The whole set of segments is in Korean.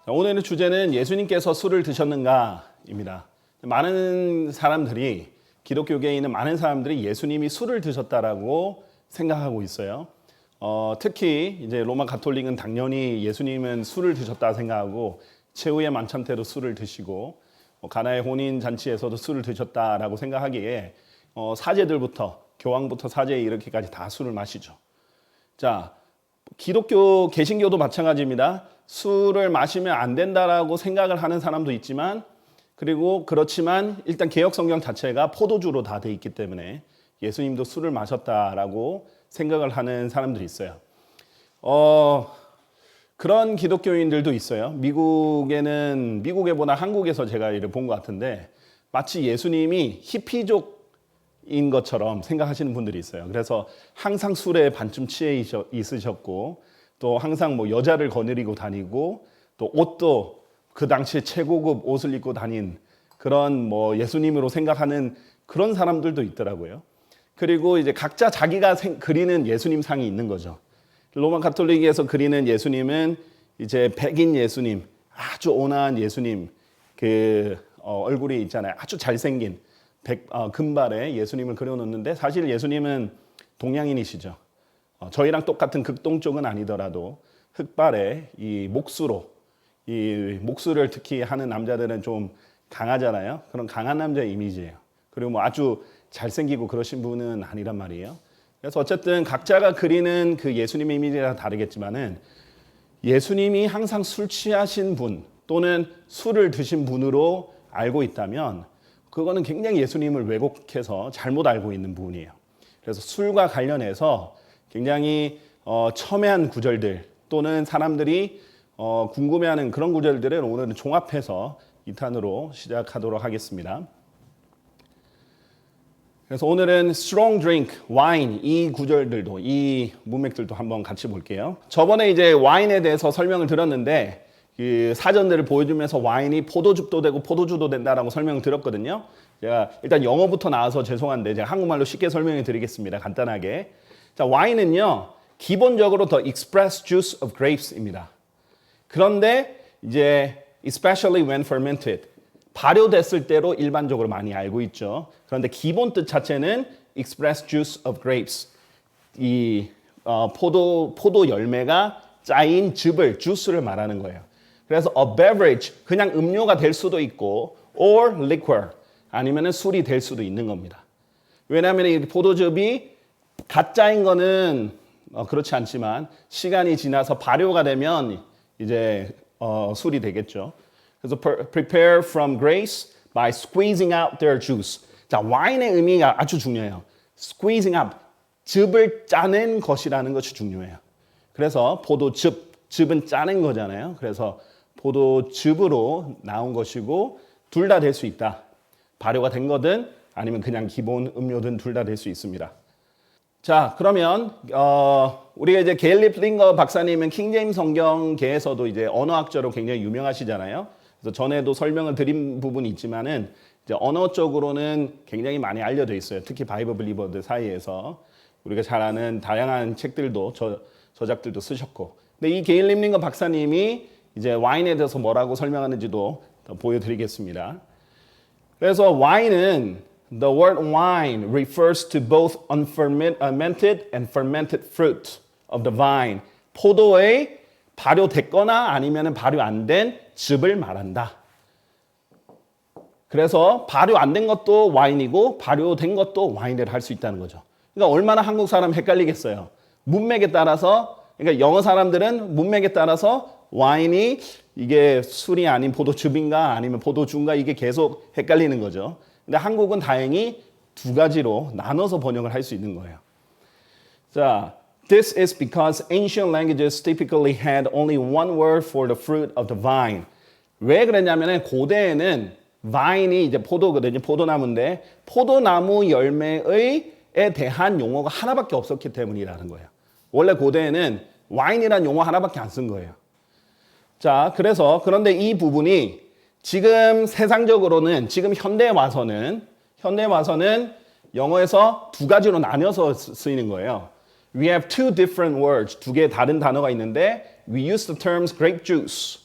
오늘의 주제는 예수님께서 술을 드셨는가입니다. 많은 사람들이 기독교계에 있는 많은 사람들이 예수님이 술을 드셨다라고 생각하고 있어요. 특히 이제 로마 가톨릭은 당연히 예수님은 술을 드셨다 생각하고 최후의 만찬 때도 술을 드시고 가나의 혼인 잔치에서도 술을 드셨다라고 생각하기에 사제들부터 교황부터 사제에 이렇게까지 다 술을 마시죠. 자, 기독교 개신교도 마찬가지입니다. 술을 마시면 안 된다라고 생각을 하는 사람도 있지만 그리고 그렇지만 일단 개역 성경 자체가 포도주로 다 돼 있기 때문에 예수님도 술을 마셨다라고 생각을 하는 사람들이 있어요. 그런 기독교인들도 있어요. 미국에보다 한국에서 제가 이를 본 것 같은데 마치 예수님이 히피족인 것처럼 생각하시는 분들이 있어요. 그래서 항상 술에 반쯤 취해 있으셨고 또 항상 뭐 여자를 거느리고 다니고 또 옷도 그 당시에 최고급 옷을 입고 다닌 그런 뭐 예수님으로 생각하는 그런 사람들도 있더라고요. 그리고 이제 각자 자기가 그리는 예수님 상이 있는 거죠. 로마 가톨릭에서 그리는 예수님은 이제 백인 예수님, 아주 온화한 예수님, 얼굴이 있잖아요. 아주 잘생긴 금발의 예수님을 그려놓는데 사실 예수님은 동양인이시죠. 저희랑 똑같은 극동쪽은 아니더라도 흑발의 이 목수를 특히 하는 남자들은 좀 강하잖아요. 그런 강한 남자의 이미지예요. 그리고 뭐 아주 잘생기고 그러신 분은 아니란 말이에요. 그래서 어쨌든 각자가 그리는 그 예수님의 이미지가 다르겠지만은 예수님이 항상 술 취하신 분 또는 술을 드신 분으로 알고 있다면 그거는 굉장히 예수님을 왜곡해서 잘못 알고 있는 부분이에요. 그래서 술과 관련해서 굉장히 첨예한 구절들 또는 사람들이 궁금해하는 그런 구절들을 오늘은 종합해서 2탄으로 시작하도록 하겠습니다. 그래서 오늘은 strong drink, 와인 이 구절들도 이 문맥들도 한번 같이 볼게요. 저번에 이제 와인에 대해서 설명을 드렸는데 그 사전들을 보여주면서 와인이 포도즙도 되고 포도주도 된다라고 설명을 드렸거든요. 제가 일단 영어부터 나와서 죄송한데 제가 한국말로 쉽게 설명해 드리겠습니다. 간단하게. 자, 와인은요 기본적으로 the express juice of grapes입니다. 그런데 이제 especially when fermented 발효됐을 때로 일반적으로 많이 알고 있죠. 그런데 기본 뜻 자체는 express juice of grapes. 이 포도 열매가 짜인 즙을 주스를 말하는 거예요. 그래서 a beverage 그냥 음료가 될 수도 있고 or liquor 아니면은 술이 될 수도 있는 겁니다. 왜냐하면 이 포도즙이 가짜인 거는 그렇지 않지만 시간이 지나서 발효가 되면 이제 술이 되겠죠. 그래서 prepare from grapes by squeezing out their juice. 자, 와인의 의미가 아주 중요해요. squeezing out, 즙을 짜낸 것이라는 것이 중요해요. 그래서 즙은 짜낸 거잖아요. 그래서 포도즙으로 나온 것이고 둘 다 될 수 있다. 발효가 된 거든 아니면 그냥 기본 음료든 둘 다 될 수 있습니다. 자, 그러면 우리가 이제 게일 리플링거 박사님은 킹제임스 성경계에서도 이제 언어학자로 굉장히 유명하시잖아요. 그래서 전에도 설명을 드린 부분이 있지만은 이제 언어적으로는 굉장히 많이 알려져 있어요. 특히 바이블 빌리버들 사이에서 우리가 잘 아는 다양한 책들도 저작들도 쓰셨고. 근데 이 게일 리플링거 박사님이 이제 와인에 대해서 뭐라고 설명하는지도 더 보여드리겠습니다. 그래서 와인은 The word wine refers to both unfermented and fermented fruit of the vine. 포도의 발효됐거나 아니면 발효 안 된 즙을 말한다. 그래서 발효 안 된 것도 와인이고 발효된 것도 와인을 할 수 있다는 거죠. 그러니까 얼마나 한국 사람 헷갈리겠어요. 문맥에 따라서 그러니까 영어 사람들은 문맥에 따라서 와인이 이게 술이 아닌 포도즙인가 아니면 포도주인가 이게 계속 헷갈리는 거죠. 근데 한국은 다행히 두 가지로 나눠서 번역을 할 수 있는 거예요. 자, this is because ancient languages typically had only one word for the fruit of the vine. 왜 그랬냐면은 고대에는 vine이 이제 포도거든요. 포도나무인데 포도나무 열매에 대한 용어가 하나밖에 없었기 때문이라는 거예요. 원래 고대에는 wine이라는 용어 하나밖에 안 쓴 거예요. 자, 그런데 이 부분이 지금 세상적으로는 지금 현대에 와서는 영어에서 두 가지로 나뉘어서 쓰이는 거예요. We have two different words. 두 개의 다른 단어가 있는데 we use the terms grape juice.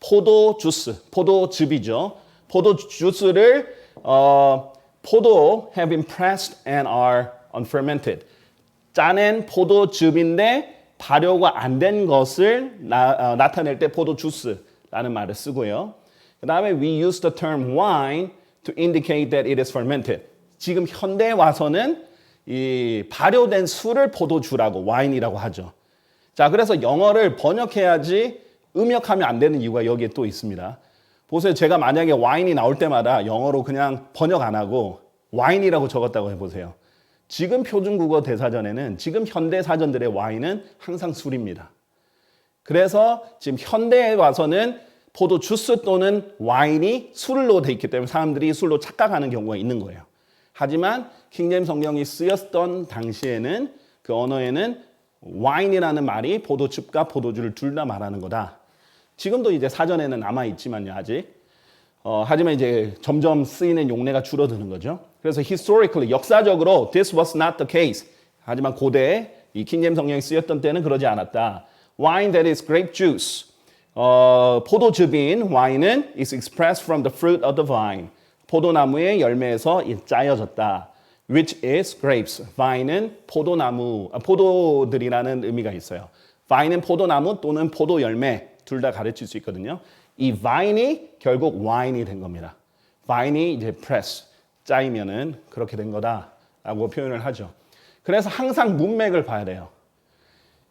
포도 주스, 포도즙이죠. 포도 주스를 포도 have been pressed and are unfermented. 짜낸 포도즙인데 발효가 안 된 것을 나타낼 때 포도 주스라는 말을 쓰고요. 그 다음에 we use the term wine to indicate that it is fermented. 지금 현대에 와서는 이 발효된 술을 포도주라고 와인이라고 하죠. 자, 그래서 영어를 번역해야지 음역하면 안 되는 이유가 여기에 또 있습니다. 보세요. 제가 만약에 와인이 나올 때마다 영어로 그냥 번역 안 하고 와인이라고 적었다고 해보세요. 지금 표준국어 대사전에는 지금 현대 사전들의 와인은 항상 술입니다. 그래서 지금 현대에 와서는 포도 주스 또는 와인이 술로 돼 있기 때문에 사람들이 술로 착각하는 경우가 있는 거예요. 하지만 킹제임스 성경이 쓰였던 당시에는 그 언어에는 와인이라는 말이 포도즙과 포도주를 둘 다 말하는 거다. 지금도 이제 사전에는 남아 있지만요, 아직. 하지만 이제 점점 쓰이는 용례가 줄어드는 거죠. 그래서 historically, 역사적으로 this was not the case. 하지만 고대 이 킹제임스 성경이 쓰였던 때는 그러지 않았다. Wine that is grape juice. 포도즙인 와인은 is expressed from the fruit of the vine. 포도나무의 열매에서 짜여졌다. Which is grapes. vine은 포도나무, 포도들이라는 의미가 있어요. vine은 포도나무 또는 포도 열매 둘 다 가르칠 수 있거든요. 이 vine이 결국 wine이 된 겁니다. vine이 이제 press, 짜이면은 그렇게 된 거다라고 표현을 하죠. 그래서 항상 문맥을 봐야 돼요.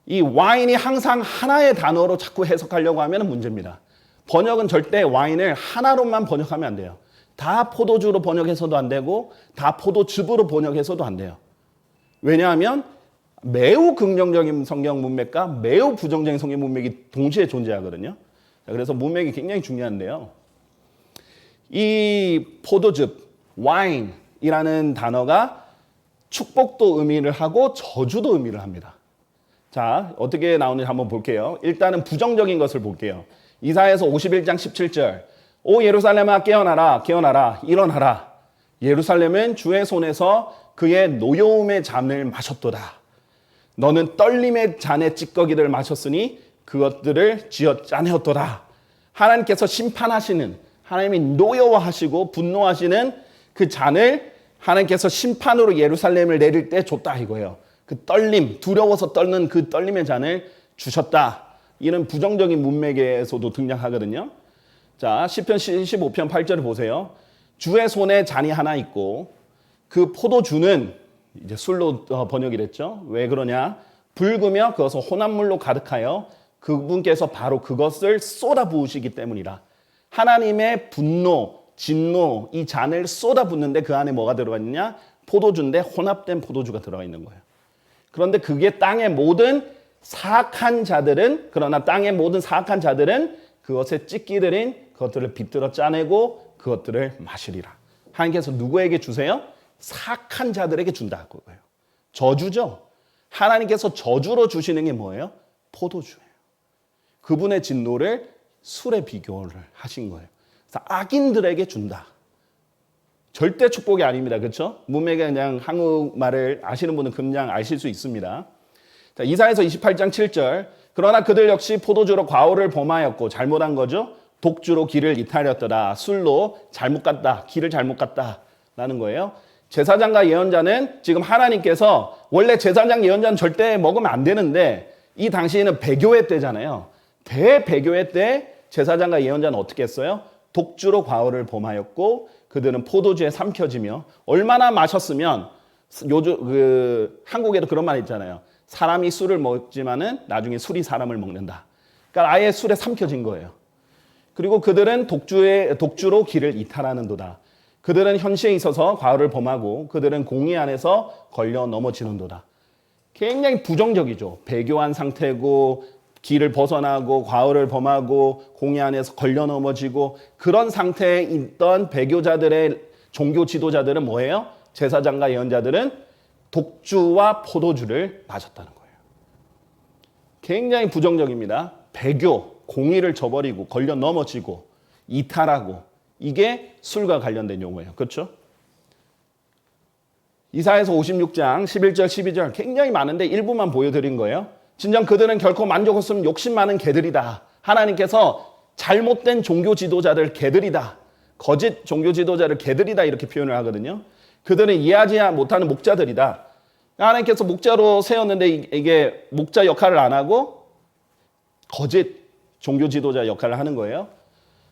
이 와인이 항상 하나의 단어로 자꾸 해석하려고 하면 문제입니다. 번역은 절대 와인을 하나로만 번역하면 안 돼요. 다 포도주로 번역해서도 안 되고 다 포도즙으로 번역해서도 안 돼요. 왜냐하면 매우 긍정적인 성경 문맥과 매우 부정적인 성경 문맥이 동시에 존재하거든요. 그래서 문맥이 굉장히 중요한데요. 이 포도즙, 와인이라는 단어가 축복도 의미를 하고 저주도 의미를 합니다. 자, 어떻게 나오는지 한번 볼게요. 일단은 부정적인 것을 볼게요. 이사야서 51장 17절. 오 예루살렘아 깨어나라 깨어나라 일어나라. 예루살렘은 주의 손에서 그의 노여움의 잔을 마셨도다. 너는 떨림의 잔의 찌꺼기를 마셨으니 그것들을 쥐어 짜내었도다. 하나님께서 심판하시는, 하나님이 노여워하시고 분노하시는 그 잔을 하나님께서 심판으로 예루살렘을 내릴 때 줬다 이거예요. 그 떨림, 두려워서 떨는 그 떨림의 잔을 주셨다. 이런 부정적인 문맥에서도 등장하거든요. 자, 시편 15편 8절을 보세요. 주의 손에 잔이 하나 있고 그 포도주는 이제 술로 번역이 됐죠. 왜 그러냐? 붉으며 그것은 혼합물로 가득하여 그분께서 바로 그것을 쏟아 부으시기 때문이라. 하나님의 분노, 진노, 이 잔을 쏟아 붓는데 그 안에 뭐가 들어가 있느냐? 포도주인데 혼합된 포도주가 들어가 있는 거예요. 그런데 그게 땅의 모든 사악한 자들은, 그러나 땅의 모든 사악한 자들은 그것에 찌끼들인 그것들을 빗들어 짜내고 그것들을 마시리라. 하나님께서 누구에게 주세요? 사악한 자들에게 준다고 거예요. 저주죠. 하나님께서 저주로 주시는 게 뭐예요? 포도주예요. 그분의 진노를 술에 비교를 하신 거예요. 그래서 악인들에게 준다. 절대 축복이 아닙니다. 그렇죠? 문맥에 그냥 한국말을 아시는 분은 그냥 아실 수 있습니다. 자, 이사야서 28장 7절. 그러나 그들 역시 포도주로 과오를 범하였고 잘못한 거죠. 독주로 길을 이탈했더라. 술로 잘못 갔다. 길을 잘못 갔다라는 거예요. 제사장과 예언자는 지금 하나님께서 원래 제사장 예언자는 절대 먹으면 안 되는데 이 당시에는 배교회 때잖아요. 대배교회 때 제사장과 예언자는 어떻게 했어요? 독주로 과오를 범하였고 그들은 포도주에 삼켜지며 얼마나 마셨으면 요즘 한국에도 그런 말 있잖아요. 사람이 술을 먹지만은 나중에 술이 사람을 먹는다. 그러니까 아예 술에 삼켜진 거예요. 그리고 그들은 독주로 길을 이탈하는도다. 그들은 현시에 있어서 과오를 범하고 그들은 공의 안에서 걸려 넘어지는도다. 굉장히 부정적이죠. 배교한 상태고 길을 벗어나고 과오를 범하고 공의 안에서 걸려 넘어지고 그런 상태에 있던 배교자들의 종교 지도자들은 뭐예요? 제사장과 예언자들은 독주와 포도주를 마셨다는 거예요. 굉장히 부정적입니다. 배교, 공의를 저버리고 걸려 넘어지고 이탈하고 이게 술과 관련된 용어예요. 그렇죠? 이사야서 56장 11절 12절 굉장히 많은데 일부만 보여드린 거예요. 진정 그들은 결코 만족 없으면 욕심 많은 개들이다. 하나님께서 잘못된 종교 지도자들 개들이다. 거짓 종교 지도자를 개들이다 이렇게 표현을 하거든요. 그들은 이해하지 못하는 목자들이다. 하나님께서 목자로 세웠는데 이게 목자 역할을 안 하고 거짓 종교 지도자 역할을 하는 거예요.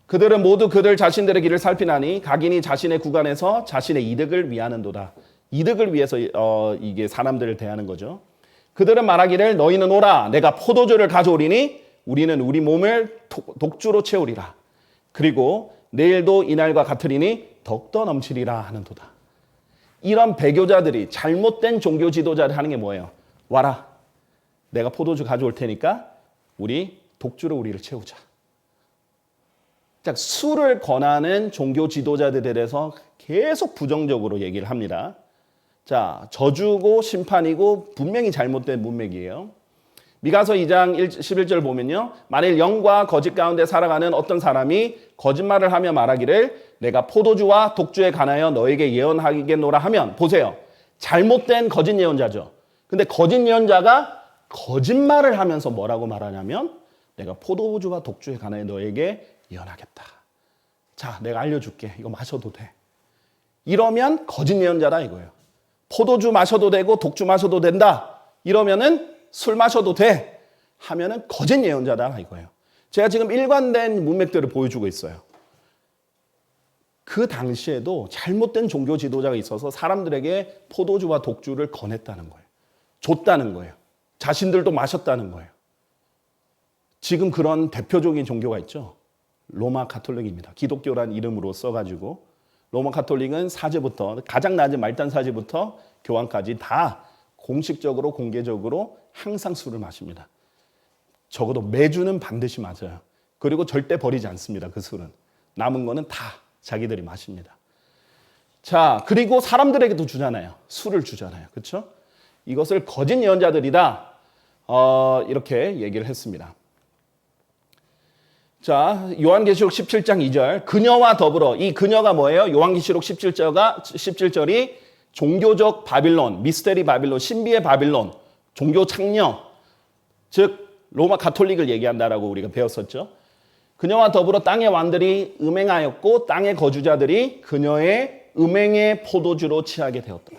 그들은 모두 그들 자신들의 길을 살피나니 각인이 자신의 구간에서 자신의 이득을 위하는도다. 이득을 위해서 이게 사람들을 대하는 거죠. 그들은 말하기를 너희는 오라 내가 포도주를 가져오리니 우리는 우리 몸을 독주로 채우리라. 그리고 내일도 이날과 같으리니 더욱더 넘치리라 하는도다. 이런 배교자들이 잘못된 종교 지도자를 하는 게 뭐예요? 와라 내가 포도주 가져올 테니까 우리 독주로 우리를 채우자. 자, 술을 권하는 종교 지도자들에 대해서 계속 부정적으로 얘기를 합니다. 자, 저주고 심판이고 분명히 잘못된 문맥이에요. 미가서 2장 11절 보면요. 만일 영과 거짓 가운데 살아가는 어떤 사람이 거짓말을 하며 말하기를 내가 포도주와 독주에 관하여 너에게 예언하겠노라 하면 보세요. 잘못된 거짓 예언자죠. 근데 거짓 예언자가 거짓말을 하면서 뭐라고 말하냐면 내가 포도주와 독주에 관하여 너에게 예언하겠다. 자, 내가 알려줄게. 이거 마셔도 돼. 이러면 거짓 예언자다 이거예요. 포도주 마셔도 되고 독주 마셔도 된다. 이러면은 술 마셔도 돼. 하면은 거짓 예언자다 이거예요. 제가 지금 일관된 문맥들을 보여주고 있어요. 그 당시에도 잘못된 종교 지도자가 있어서 사람들에게 포도주와 독주를 권했다는 거예요. 줬다는 거예요. 자신들도 마셨다는 거예요. 지금 그런 대표적인 종교가 있죠. 로마 가톨릭입니다. 기독교란 이름으로 써가지고 로마 가톨릭은 사제부터 가장 낮은 말단 사제부터 교황까지 다 공식적으로 공개적으로 항상 술을 마십니다. 적어도 매주는 반드시 마셔요. 그리고 절대 버리지 않습니다. 그 술은. 남은 거는 다 자기들이 마십니다. 자, 그리고 사람들에게도 주잖아요. 술을 주잖아요. 그렇죠? 이것을 거짓 예언자들이다. 이렇게 얘기를 했습니다. 자, 요한계시록 17장 2절. 그녀와 더불어 이 그녀가 뭐예요? 요한계시록 17절이 종교적 바빌론, 미스테리 바빌론, 신비의 바빌론, 종교 창녀, 즉 로마 가톨릭을 얘기한다라고 우리가 배웠었죠. 그녀와 더불어 땅의 왕들이 음행하였고 땅의 거주자들이 그녀의 음행의 포도주로 취하게 되었다.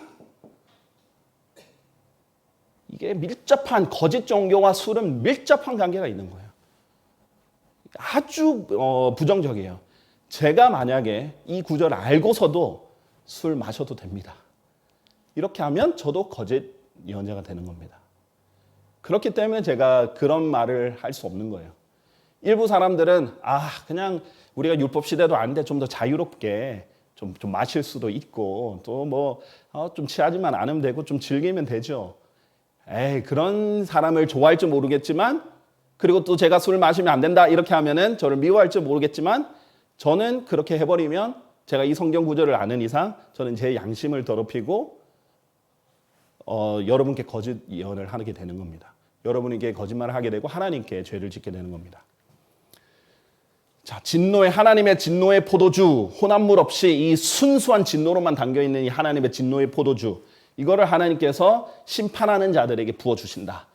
이게 밀접한 거짓 종교와 술은 밀접한 관계가 있는 거예요. 아주 부정적이에요. 제가 만약에 이 구절을 알고서도 술 마셔도 됩니다. 이렇게 하면 저도 거짓 예언자가 되는 겁니다. 그렇기 때문에 제가 그런 말을 할 수 없는 거예요. 일부 사람들은 그냥 우리가 율법 시대도 아닌데 좀 더 자유롭게 좀 마실 수도 있고 또 좀 취하지만 않으면 되고 좀 즐기면 되죠. 그런 사람을 좋아할지 모르겠지만 그리고 또 제가 술 마시면 안 된다 이렇게 하면은 저를 미워할지 모르겠지만 저는 그렇게 해버리면 제가 이 성경 구절을 아는 이상 저는 제 양심을 더럽히고 여러분께 거짓 예언을 하게 되는 겁니다. 여러분에게 거짓말을 하게 되고 하나님께 죄를 짓게 되는 겁니다. 자, 하나님의 진노의 포도주, 혼합물 없이 이 순수한 진노로만 담겨있는 이 하나님의 진노의 포도주, 이거를 하나님께서 심판하는 자들에게 부어주신다.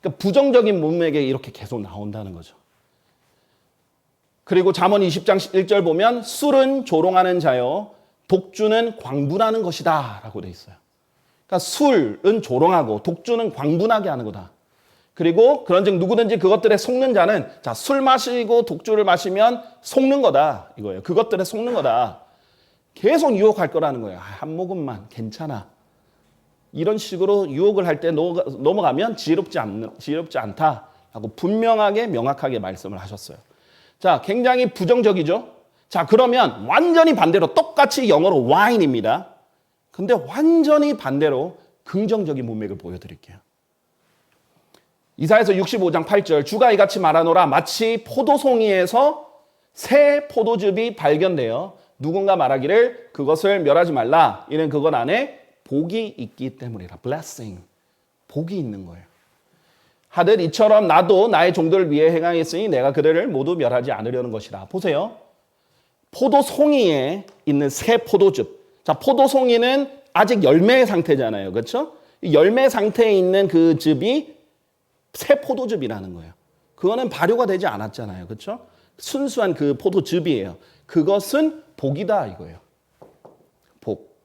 그러니까 부정적인 문맥에 이렇게 계속 나온다는 거죠. 그리고 잠언 20장 1절 보면 술은 조롱하는 자요, 독주는 광분하는 것이다 라고 되어 있어요. 그러니까 술은 조롱하고 독주는 광분하게 하는 거다. 그리고 그런즉 누구든지 그것들에 속는 자는 술 마시고 독주를 마시면 속는 거다 이거예요. 그것들에 속는 거다. 계속 유혹할 거라는 거예요. 한 모금만 괜찮아. 이런 식으로 유혹을 할 때 넘어가면 지혜롭지 않다라고 분명하게 명확하게 말씀을 하셨어요. 자, 굉장히 부정적이죠. 자, 그러면 완전히 반대로 똑같이 영어로 와인입니다. 근데 완전히 반대로 긍정적인 문맥을 보여드릴게요. 이사야서 65장 8절 주가 이같이 말하노라 마치 포도송이에서 새 포도즙이 발견되어 누군가 말하기를 그것을 멸하지 말라. 이는 그것 안에 복이 있기 때문이라. blessing. 복이 있는 거예요. 하듯 이처럼 나도 나의 종들을 위해 행하였으니 내가 그들을 모두 멸하지 않으려는 것이라. 보세요. 포도송이에 있는 새 포도즙. 자, 포도송이는 아직 열매 상태잖아요. 그렇죠? 열매 상태에 있는 그 즙이 새 포도즙이라는 거예요. 그거는 발효가 되지 않았잖아요. 그렇죠? 순수한 그 포도즙이에요. 그것은 복이다 이거예요. 복.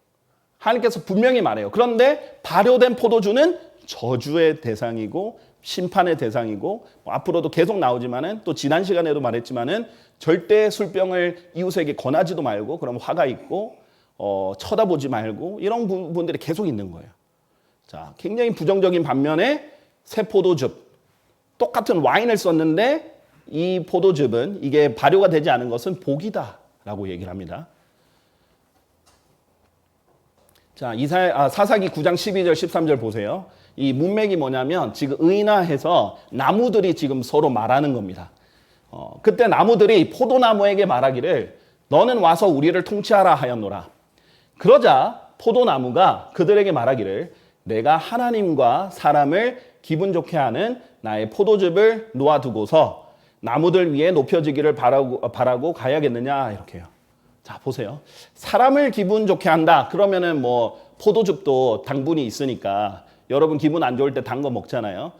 하나님께서 분명히 말해요. 그런데 발효된 포도주는 저주의 대상이고 심판의 대상이고 앞으로도 계속 나오지만은 또 지난 시간에도 말했지만은 절대 술병을 이웃에게 권하지도 말고 그럼 화가 있고 쳐다보지 말고 이런 부분들이 계속 있는 거예요. 자, 굉장히 부정적인 반면에 새 포도즙 똑같은 와인을 썼는데 이 포도즙은 이게 발효가 되지 않은 것은 복이다라고 얘기를 합니다. 자, 사사기 9장 12절 13절 보세요. 이 문맥이 뭐냐면 지금 의인화해서 나무들이 지금 서로 말하는 겁니다. 그때 나무들이 포도나무에게 말하기를 너는 와서 우리를 통치하라 하였노라. 그러자 포도나무가 그들에게 말하기를 내가 하나님과 사람을 기분 좋게 하는 나의 포도즙을 놓아두고서 나무들 위에 높여지기를 바라고 가야겠느냐 이렇게 해요. 자, 보세요. 사람을 기분 좋게 한다. 그러면은 뭐 포도즙도 당분이 있으니까 여러분 기분 안 좋을 때 단 거 먹잖아요.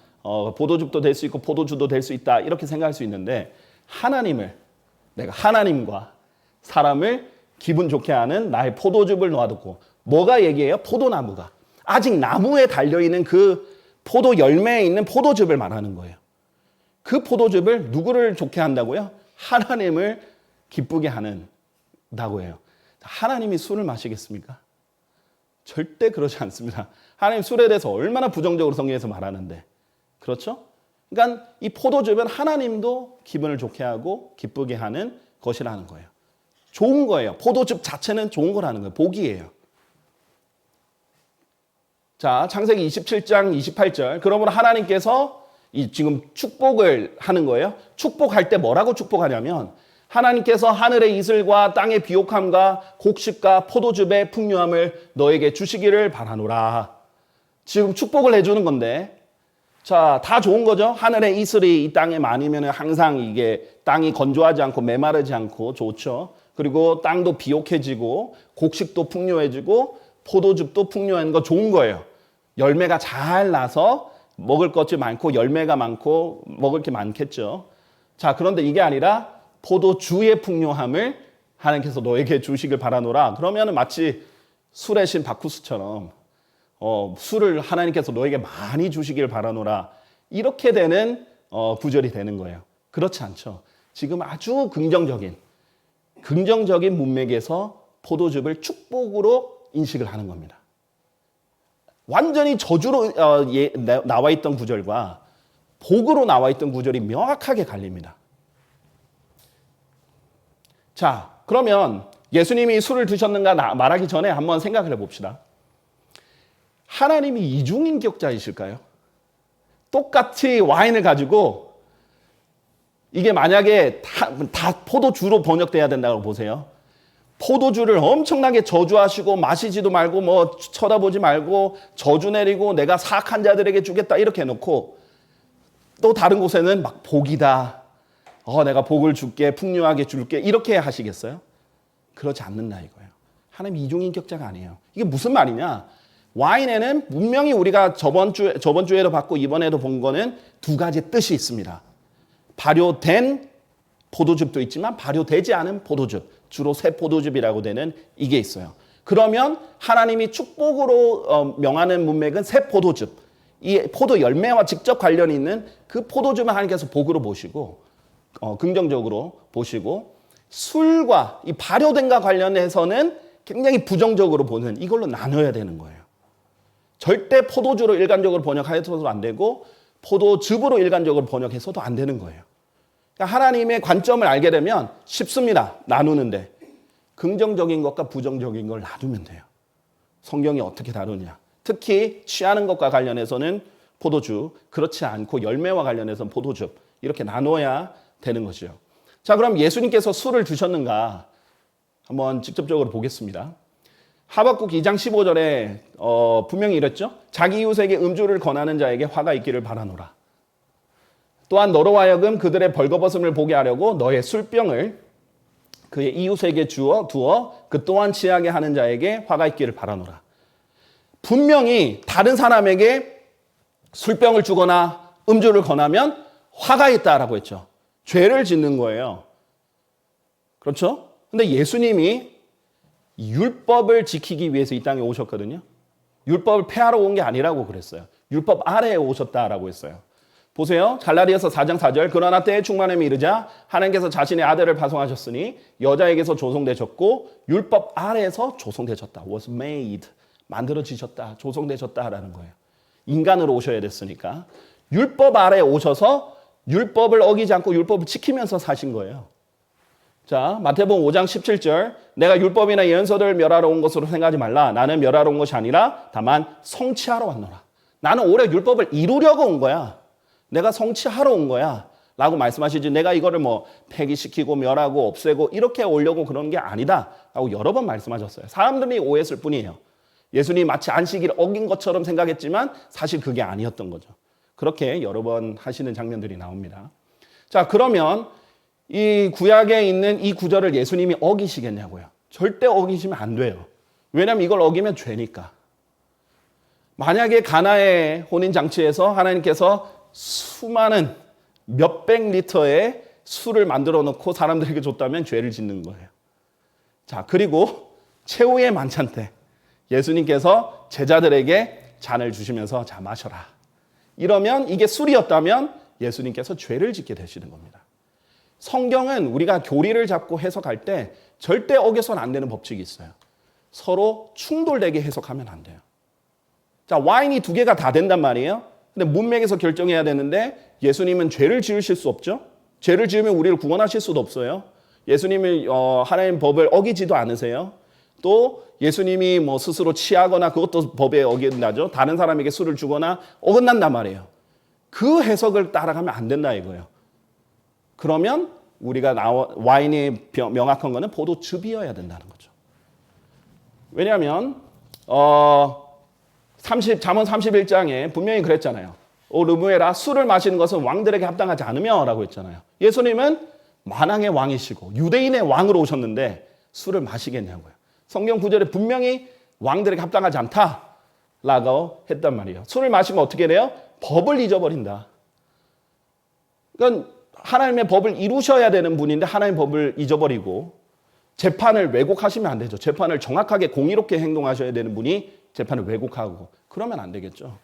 포도즙도 될 수 있고 포도주도 될 수 있다. 이렇게 생각할 수 있는데 내가 하나님과 사람을 기분 좋게 하는 나의 포도즙을 놓아두고 뭐가 얘기해요? 포도나무가. 아직 나무에 달려있는 그 포도 열매에 있는 포도즙을 말하는 거예요. 그 포도즙을 누구를 좋게 한다고요? 하나님을 기쁘게 한다고 해요. 하나님이 술을 마시겠습니까? 절대 그러지 않습니다. 하나님 술에 대해서 얼마나 부정적으로 성경에서 말하는데. 그렇죠? 그러니까 이 포도즙은 하나님도 기분을 좋게 하고 기쁘게 하는 것이라는 거예요. 좋은 거예요. 포도즙 자체는 좋은 거라는 거예요. 복이에요. 자, 창세기 27장 28절. 그러므로 하나님께서 지금 축복을 하는 거예요. 축복할 때 뭐라고 축복하냐면 하나님께서 하늘의 이슬과 땅의 비옥함과 곡식과 포도즙의 풍요함을 너에게 주시기를 바라노라. 지금 축복을 해주는 건데 자, 다 좋은 거죠. 하늘의 이슬이 이 땅에 많으면 항상 이게 땅이 건조하지 않고 메마르지 않고 좋죠. 그리고 땅도 비옥해지고 곡식도 풍요해지고 포도즙도 풍요한 거 좋은 거예요. 열매가 잘 나서 먹을 것이 많고 열매가 많고 먹을 게 많겠죠. 자, 그런데 이게 아니라 포도주의 풍요함을 하나님께서 너에게 주시길 바라노라. 그러면 마치 술의 신 바쿠스처럼 술을 하나님께서 너에게 많이 주시길 바라노라. 이렇게 되는 구절이 되는 거예요. 그렇지 않죠. 지금 아주 긍정적인 문맥에서 포도즙을 축복으로 인식을 하는 겁니다. 완전히 저주로 나와 있던 구절과 복으로 나와 있던 구절이 명확하게 갈립니다. 자, 그러면 예수님이 술을 드셨는가 말하기 전에 한번 생각을 해봅시다. 하나님이 이중인격자이실까요? 똑같이 와인을 가지고 이게 만약에 다 포도주로 번역돼야 된다고 보세요. 포도주를 엄청나게 저주하시고 마시지도 말고 뭐 쳐다보지 말고 저주 내리고 내가 사악한 자들에게 주겠다 이렇게 해놓고 또 다른 곳에는 막 복이다. 내가 복을 줄게 풍요하게 줄게 이렇게 하시겠어요? 그렇지 않는다 이거예요. 하나님 이중인격자가 아니에요. 이게 무슨 말이냐? 와인에는 분명히 우리가 저번 주에도 봤고 이번에도 본 거는 두 가지 뜻이 있습니다. 발효된 포도즙도 있지만 발효되지 않은 포도즙, 주로 새 포도즙이라고 되는 이게 있어요. 그러면 하나님이 축복으로 명하는 문맥은 새 포도즙, 이 포도 열매와 직접 관련이 있는 그 포도즙을 하나님께서 복으로 보시고 긍정적으로 보시고 술과 이 발효된과 관련해서는 굉장히 부정적으로 보는 이걸로 나눠야 되는 거예요. 절대 포도주로 일관적으로 번역해서도 안 되고 포도즙으로 일관적으로 번역해서도 안 되는 거예요. 그러니까 하나님의 관점을 알게 되면 쉽습니다. 나누는데. 긍정적인 것과 부정적인 걸 놔두면 돼요. 성경이 어떻게 다루냐. 특히 취하는 것과 관련해서는 포도주, 그렇지 않고 열매와 관련해서는 포도즙 이렇게 나눠야 되는 것이죠. 자, 그럼 예수님께서 술을 드셨는가 한번 직접적으로 보겠습니다. 하박국 2장 15절에 분명히 이랬죠. 자기 이웃에게 음주를 권하는 자에게 화가 있기를 바라노라. 또한 너로 하여금 그들의 벌거벗음을 보게 하려고 너의 술병을 그의 이웃에게 두어 그 또한 취하게 하는 자에게 화가 있기를 바라노라. 분명히 다른 사람에게 술병을 주거나 음주를 권하면 화가 있다라고 했죠. 죄를 짓는 거예요. 그렇죠? 근데 예수님이 율법을 지키기 위해서 이 땅에 오셨거든요. 율법을 폐하러 온 게 아니라고 그랬어요. 율법 아래에 오셨다라고 했어요. 보세요. 갈라디아서 4장 4절. 그러나 때의 충만함이 이르자 하나님께서 자신의 아들을 파송하셨으니 여자에게서 조성되셨고 율법 아래에서 조성되셨다. was made. 만들어지셨다. 조성되셨다라는 거예요. 인간으로 오셔야 됐으니까. 율법 아래에 오셔서 율법을 어기지 않고 율법을 지키면서 사신 거예요. 자, 마태복음 5장 17절. 내가 율법이나 예언서들을 멸하러 온 것으로 생각하지 말라. 나는 멸하러 온 것이 아니라 다만 성취하러 왔노라. 나는 오히려 율법을 이루려고 온 거야. 내가 성취하러 온 거야. 라고 말씀하시지. 내가 이거를 뭐 폐기시키고 멸하고 없애고 이렇게 오려고 그러는 게 아니다. 라고 여러 번 말씀하셨어요. 사람들이 오해했을 뿐이에요. 예수님이 마치 안식일을 어긴 것처럼 생각했지만 사실 그게 아니었던 거죠. 그렇게 여러 번 하시는 장면들이 나옵니다. 자, 그러면 이 구약에 있는 이 구절을 예수님이 어기시겠냐고요. 절대 어기시면 안 돼요. 왜냐하면 이걸 어기면 죄니까. 만약에 가나의 혼인잔치에서 하나님께서 수많은 몇백 리터의 술을 만들어 놓고 사람들에게 줬다면 죄를 짓는 거예요. 자, 그리고 최후의 만찬 때 예수님께서 제자들에게 잔을 주시면서 자, 마셔라. 이러면 이게 술이었다면 예수님께서 죄를 짓게 되시는 겁니다. 성경은 우리가 교리를 잡고 해석할 때 절대 어겨서는 안 되는 법칙이 있어요. 서로 충돌되게 해석하면 안 돼요. 자, 와인이 두 개가 다 된단 말이에요. 근데 문맥에서 결정해야 되는데 예수님은 죄를 지으실 수 없죠. 죄를 지으면 우리를 구원하실 수도 없어요. 예수님은 하나님 법을 어기지도 않으세요. 또 예수님이 뭐 스스로 취하거나 그것도 법에 어긴다죠. 다른 사람에게 술을 주거나 어긋난단 말이에요. 그 해석을 따라가면 안 된다 이거예요. 그러면 우리가 와인이 명확한 거는 포도즙이어야 된다는 거죠. 왜냐하면 잠언 31장에 분명히 그랬잖아요. 오 르무에라, 술을 마시는 것은 왕들에게 합당하지 않으며 라고 했잖아요. 예수님은 만왕의 왕이시고 유대인의 왕으로 오셨는데 술을 마시겠냐고요. 성경 구절에 분명히 왕들에게 합당하지 않다라고 했단 말이에요. 술을 마시면 어떻게 돼요? 법을 잊어버린다. 그러니까 하나님의 법을 이루셔야 되는 분인데 하나님의 법을 잊어버리고 재판을 왜곡하시면 안 되죠. 재판을 정확하게 공의롭게 행동하셔야 되는 분이 재판을 왜곡하고 그러면 안 되겠죠.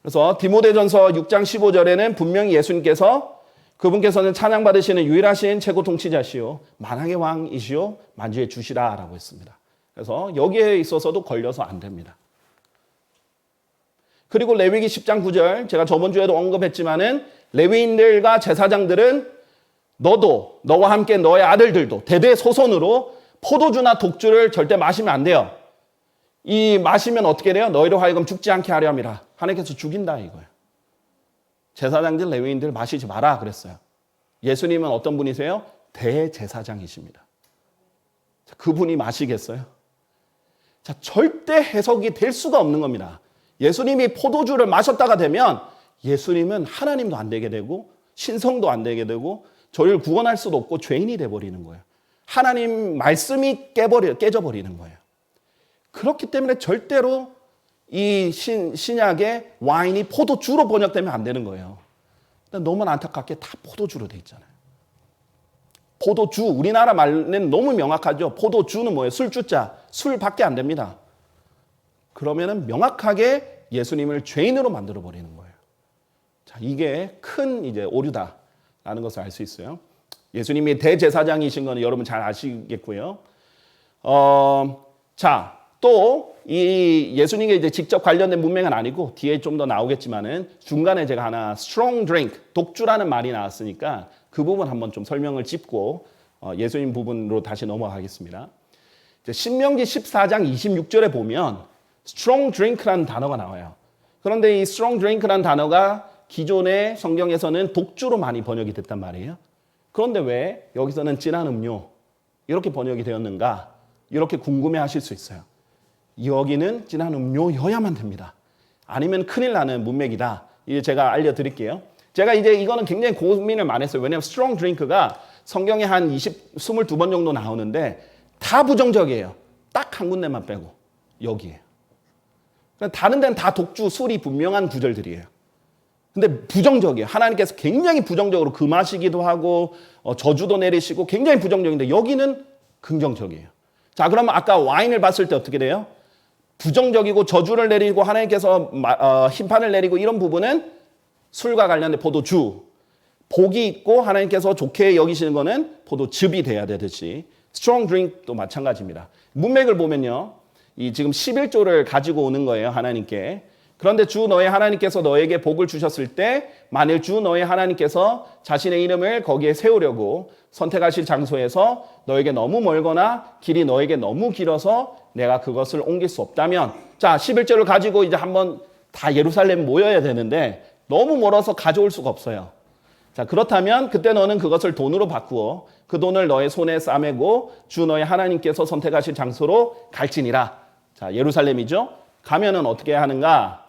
그래서 디모데전서 6장 15절에는 분명히 예수님께서 그분께서는 찬양받으시는 유일하신 최고 통치자시오 만왕의 왕이시오 만주의 주시라라고 했습니다. 그래서 여기에 있어서도 걸려서 안 됩니다. 그리고 레위기 10장 9절 제가 저번 주에도 언급했지만은 레위인들과 제사장들은 너도 너와 함께 너의 아들들도 대대소손으로 포도주나 독주를 절대 마시면 안 돼요. 이 마시면 어떻게 돼요? 너희로 하여금 죽지 않게 하려 함이라. 하나님께서 죽인다 이거예요. 제사장들 레위인들 마시지 마라 그랬어요. 예수님은 어떤 분이세요? 대제사장이십니다. 그분이 마시겠어요? 자, 절대 해석이 될 수가 없는 겁니다. 예수님이 포도주를 마셨다가 되면 예수님은 하나님도 안 되게 되고 신성도 안 되게 되고 저희를 구원할 수도 없고 죄인이 돼버리는 거예요. 하나님 말씀이 깨져버리는 거예요. 그렇기 때문에 절대로 이 신약의 와인이 포도주로 번역되면 안 되는 거예요. 너무 안타깝게 다 포도주로 돼 있잖아요. 포도주, 우리나라 말은 너무 명확하죠. 포도주는 뭐예요? 술주자, 술밖에 안 됩니다. 그러면은 명확하게 예수님을 죄인으로 만들어 버리는 거예요. 자, 이게 큰 이제 오류다라는 것을 알 수 있어요. 예수님이 대제사장이신 거는 여러분 잘 아시겠고요. 자, 또 이 예수님께 이제 직접 관련된 문맥은 아니고 뒤에 좀 더 나오겠지만은 중간에 제가 하나 strong drink, 독주라는 말이 나왔으니까 그 부분 한번 좀 설명을 짚고 예수님 부분으로 다시 넘어가겠습니다. 신명기 14장 26절에 보면 strong drink라는 단어가 나와요. 그런데 이 strong drink라는 단어가 기존의 성경에서는 독주로 많이 번역이 됐단 말이에요. 그런데 왜 여기서는 진한 음료 이렇게 번역이 되었는가? 이렇게 궁금해하실 수 있어요. 여기는 진한 음료여야만 됩니다. 아니면 큰일 나는 문맥이다. 이제 제가 알려드릴게요. 제가 이제 이거는 굉장히 고민을 많이 했어요. 왜냐하면 strong drink가 성경에 한 22번 정도 나오는데 다 부정적이에요. 딱 한 군데만 빼고 여기에요. 다른 데는 다 독주, 술이 분명한 구절들이에요. 근데 부정적이에요. 하나님께서 굉장히 부정적으로 금하시기도 하고 저주도 내리시고 굉장히 부정적인데 여기는 긍정적이에요. 자, 그러면 아까 와인을 봤을 때 어떻게 돼요? 부정적이고 저주를 내리고 하나님께서 심판을 내리고 이런 부분은 술과 관련된 포도주. 복이 있고 하나님께서 좋게 여기시는 거는 포도즙이 돼야 되듯이 strong drink도 마찬가지입니다. 문맥을 보면요. 이 지금 11조를 가지고 오는 거예요. 하나님께. 그런데 주 너의 하나님께서 너에게 복을 주셨을 때 만일 주 너의 하나님께서 자신의 이름을 거기에 세우려고 선택하실 장소에서 너에게 너무 멀거나 길이 너에게 너무 길어서 내가 그것을 옮길 수 없다면 자 11조를 가지고 이제 한번 다 예루살렘 모여야 되는데 너무 멀어서 가져올 수가 없어요. 자 그렇다면 그때 너는 그것을 돈으로 바꾸어 그 돈을 너의 손에 싸매고 주 너의 하나님께서 선택하실 장소로 갈지니라. 자 예루살렘이죠. 가면은 어떻게 하는가?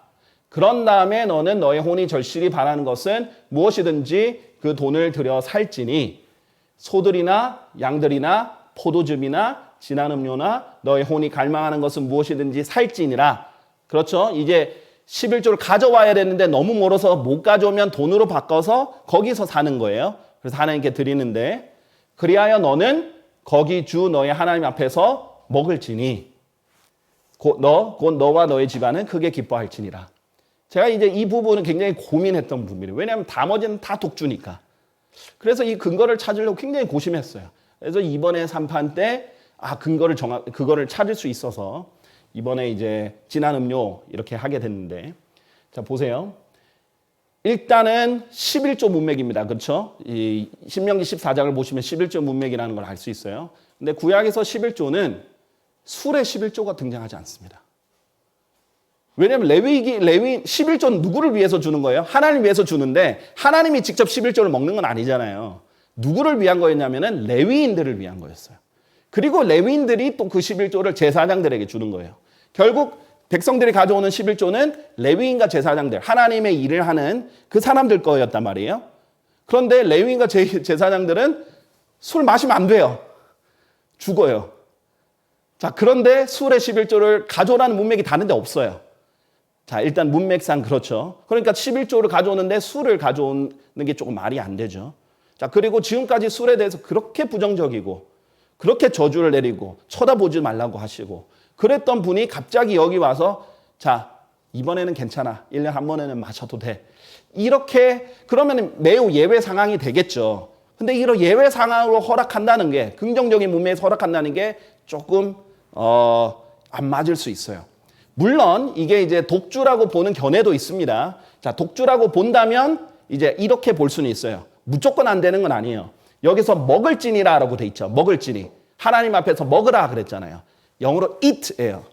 그런 다음에 너는 너의 혼이 절실히 바라는 것은 무엇이든지 그 돈을 들여 살지니 소들이나 양들이나 포도즙이나 진한 음료나 너의 혼이 갈망하는 것은 무엇이든지 살지니라. 그렇죠? 이제 11조를 가져와야 되는데 너무 멀어서 못 가져오면 돈으로 바꿔서 거기서 사는 거예요. 그래서 하나님께 드리는데 그리하여 너는 거기 주 너의 하나님 앞에서 먹을지니 곧 너와 너의 집안은 크게 기뻐할지니라. 제가 이제 이 부분은 굉장히 고민했던 부분이에요. 왜냐하면 나머지는 다 독주니까. 그래서 이 근거를 찾으려고 굉장히 고심했어요. 그래서 이번에 3판 때 그거를 찾을 수 있어서 이번에 이제 진한 음료 이렇게 하게 됐는데 자 보세요. 일단은 11조 문맥입니다. 그렇죠? 이 신명기 14장을 보시면 11조 문맥이라는 걸 알 수 있어요. 근데 구약에서 11조는 술의 11조가 등장하지 않습니다. 왜냐하면 레위인 11조는 누구를 위해서 주는 거예요? 하나님을 위해서 주는데 하나님이 직접 11조를 먹는 건 아니잖아요. 누구를 위한 거였냐면은 레위인들을 위한 거였어요. 그리고 레위인들이 또 그 11조를 제사장들에게 주는 거예요. 결국 백성들이 가져오는 11조는 레위인과 제사장들, 하나님의 일을 하는 그 사람들 거였단 말이에요. 그런데 레위인과 제사장들은 술 마시면 안 돼요. 죽어요. 자, 그런데 술의 11조를 가져오라는 문맥이 다른 데 없어요. 자, 일단 문맥상 그렇죠. 그러니까 11조를 가져오는데 술을 가져오는 게 조금 말이 안 되죠. 자, 그리고 지금까지 술에 대해서 그렇게 부정적이고 그렇게 저주를 내리고 쳐다보지 말라고 하시고 그랬던 분이 갑자기 여기 와서 자, 이번에는 괜찮아. 1년에 한 번에는 마셔도 돼. 이렇게 그러면 매우 예외 상황이 되겠죠. 근데 이런 예외 상황으로 허락한다는 게 긍정적인 문맥에서 허락한다는 게 조금 안 맞을 수 있어요. 물론 이게 이제 독주라고 보는 견해도 있습니다. 자, 독주라고 본다면 이제 이렇게 볼 수는 있어요. 무조건 안 되는 건 아니에요. 여기서 먹을지니라라고 돼 있죠. 먹을지니. 하나님 앞에서 먹으라 그랬잖아요. 영어로 eat예요.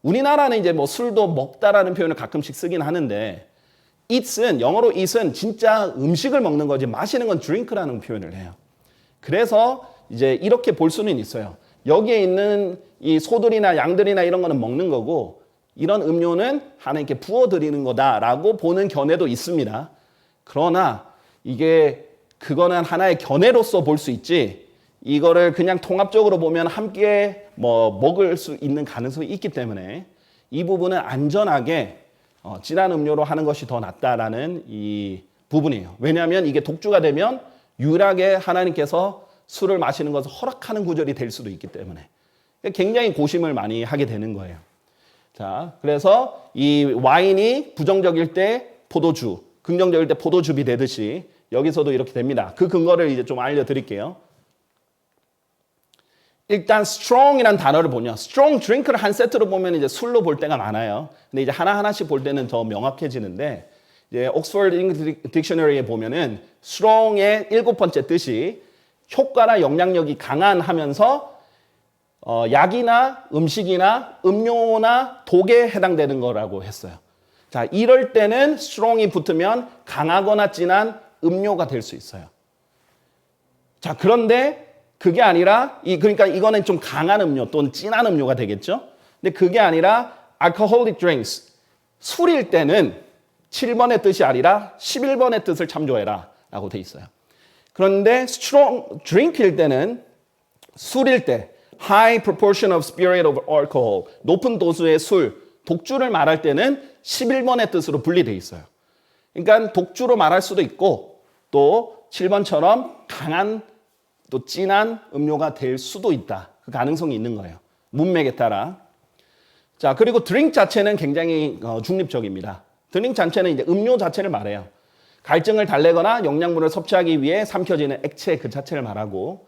우리나라는 이제 뭐 술도 먹다라는 표현을 가끔씩 쓰긴 하는데 eat은 영어로 eat은 진짜 음식을 먹는 거지 마시는 건 drink라는 표현을 해요. 그래서 이제 이렇게 볼 수는 있어요. 여기에 있는 이 소들이나 양들이나 이런 거는 먹는 거고 이런 음료는 하나님께 부어드리는 거다라고 보는 견해도 있습니다. 그러나 이게 그거는 하나의 견해로서 볼 수 있지 이거를 그냥 통합적으로 보면 함께 먹을 수 있는 가능성이 있기 때문에 이 부분은 안전하게 진한 음료로 하는 것이 더 낫다라는 이 부분이에요. 왜냐하면 이게 독주가 되면 유일하게 하나님께서 술을 마시는 것을 허락하는 구절이 될 수도 있기 때문에 굉장히 고심을 많이 하게 되는 거예요. 자, 그래서 이 와인이 부정적일 때 포도주, 긍정적일 때 포도즙이 되듯이 여기서도 이렇게 됩니다. 그 근거를 이제 좀 알려드릴게요. 일단 strong이라는 단어를 보면 strong drink를 한 세트로 보면 이제 술로 볼 때가 많아요. 근데 이제 하나하나씩 볼 때는 더 명확해지는데 이제 옥스퍼드 잉글리시 딕셔너리에 보면은 strong의 7번째 뜻이 효과나 영향력이 강한 하면서 약이나 음식이나 음료나 독에 해당되는 거라고 했어요. 자, 이럴 때는 strong이 붙으면 강하거나 진한 음료가 될 수 있어요. 자, 그런데 그게 아니라 그러니까 이거는 좀 강한 음료 또는 진한 음료가 되겠죠. 근데 그게 아니라 alcoholic drinks 술일 때는 7번의 뜻이 아니라 11번의 뜻을 참조해라 라고 돼 있어요. 그런데 strong drink일 때는 술일 때 high proportion of spirit of alcohol 높은 도수의 술, 독주를 말할 때는 11번의 뜻으로 분리돼 있어요. 그러니까 독주로 말할 수도 있고 또 7번처럼 강한 또 진한 음료가 될 수도 있다. 그 가능성이 있는 거예요. 문맥에 따라. 자, 그리고 드링크 자체는 굉장히 중립적입니다. 드링크 자체는 이제 음료 자체를 말해요. 갈증을 달래거나 영양분을 섭취하기 위해 삼켜지는 액체 그 자체를 말하고,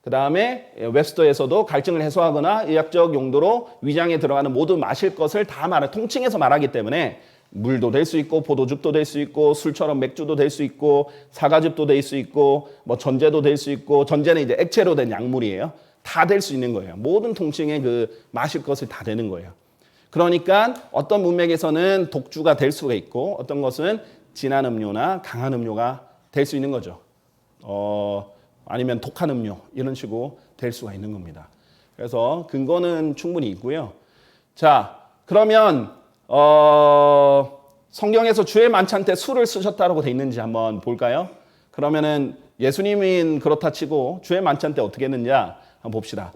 그 다음에 웹스터에서도 갈증을 해소하거나 의학적 용도로 위장에 들어가는 모든 마실 것을 다 통칭해서 말하기 때문에 물도 될 수 있고 포도즙도 될 수 있고 술처럼 맥주도 될 수 있고 사과즙도 될 수 있고 뭐 전제도 될 수 있고, 전제는 이제 액체로 된 약물이에요. 다 될 수 있는 거예요. 모든 통칭의 그 마실 것을 다 되는 거예요. 그러니까 어떤 문맥에서는 독주가 될 수가 있고 어떤 것은 진한 음료나 강한 음료가 될 수 있는 거죠. 아니면 독한 음료 이런 식으로 될 수가 있는 겁니다. 그래서 근거는 충분히 있고요. 자, 그러면 성경에서 주의 만찬 때 술을 쓰셨다고 돼 있는지 한번 볼까요? 그러면은 예수님은 그렇다 치고 주의 만찬 때 어떻게 했는지 한번 봅시다.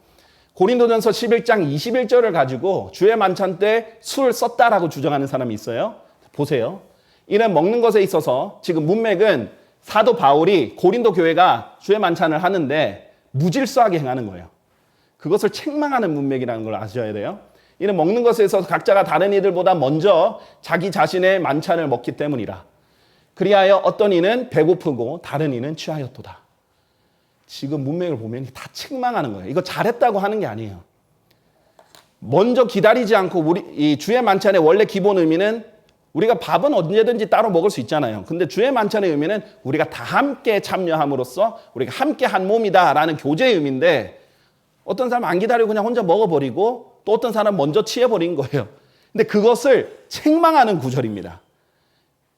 고린도전서 11장 21절을 가지고 주의 만찬 때 술을 썼다라고 주장하는 사람이 있어요. 보세요. 이는 먹는 것에 있어서 지금 문맥은 사도 바울이 고린도 교회가 주의 만찬을 하는데 무질서하게 행하는 거예요. 그것을 책망하는 문맥이라는 걸 아셔야 돼요. 이는 먹는 것에 있어서 각자가 다른 이들보다 먼저 자기 자신의 만찬을 먹기 때문이라. 그리하여 어떤 이는 배고프고 다른 이는 취하였도다. 지금 문맥을 보면 다 책망하는 거예요. 이거 잘했다고 하는 게 아니에요. 먼저 기다리지 않고 이 주의 만찬의 원래 기본 의미는 우리가 밥은 언제든지 따로 먹을 수 있잖아요. 근데 주의 만찬의 의미는 우리가 다 함께 참여함으로써 우리가 함께 한 몸이다라는 교제의 의미인데, 어떤 사람은 안 기다리고 그냥 혼자 먹어버리고 또 어떤 사람은 먼저 취해버린 거예요. 근데 그것을 책망하는 구절입니다.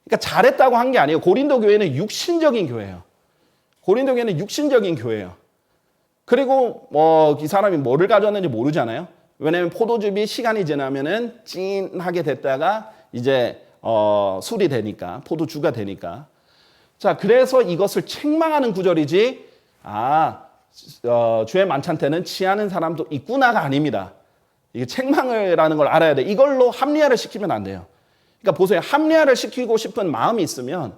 그러니까 잘했다고 한 게 아니에요. 고린도 교회는 육신적인 교회예요. 고린도 교회는 육신적인 교회예요. 그리고 이 사람이 뭐를 가져왔는지 모르잖아요. 왜냐하면 포도즙이 시간이 지나면은 찐하게 됐다가 이제 술이 되니까, 포도주가 되니까. 자, 그래서 이것을 책망하는 구절이지, 주의 만찬 때는 취하는 사람도 있구나가 아닙니다. 이게 책망이라는 걸 알아야 돼. 이걸로 합리화를 시키면 안 돼요. 그러니까 보세요. 합리화를 시키고 싶은 마음이 있으면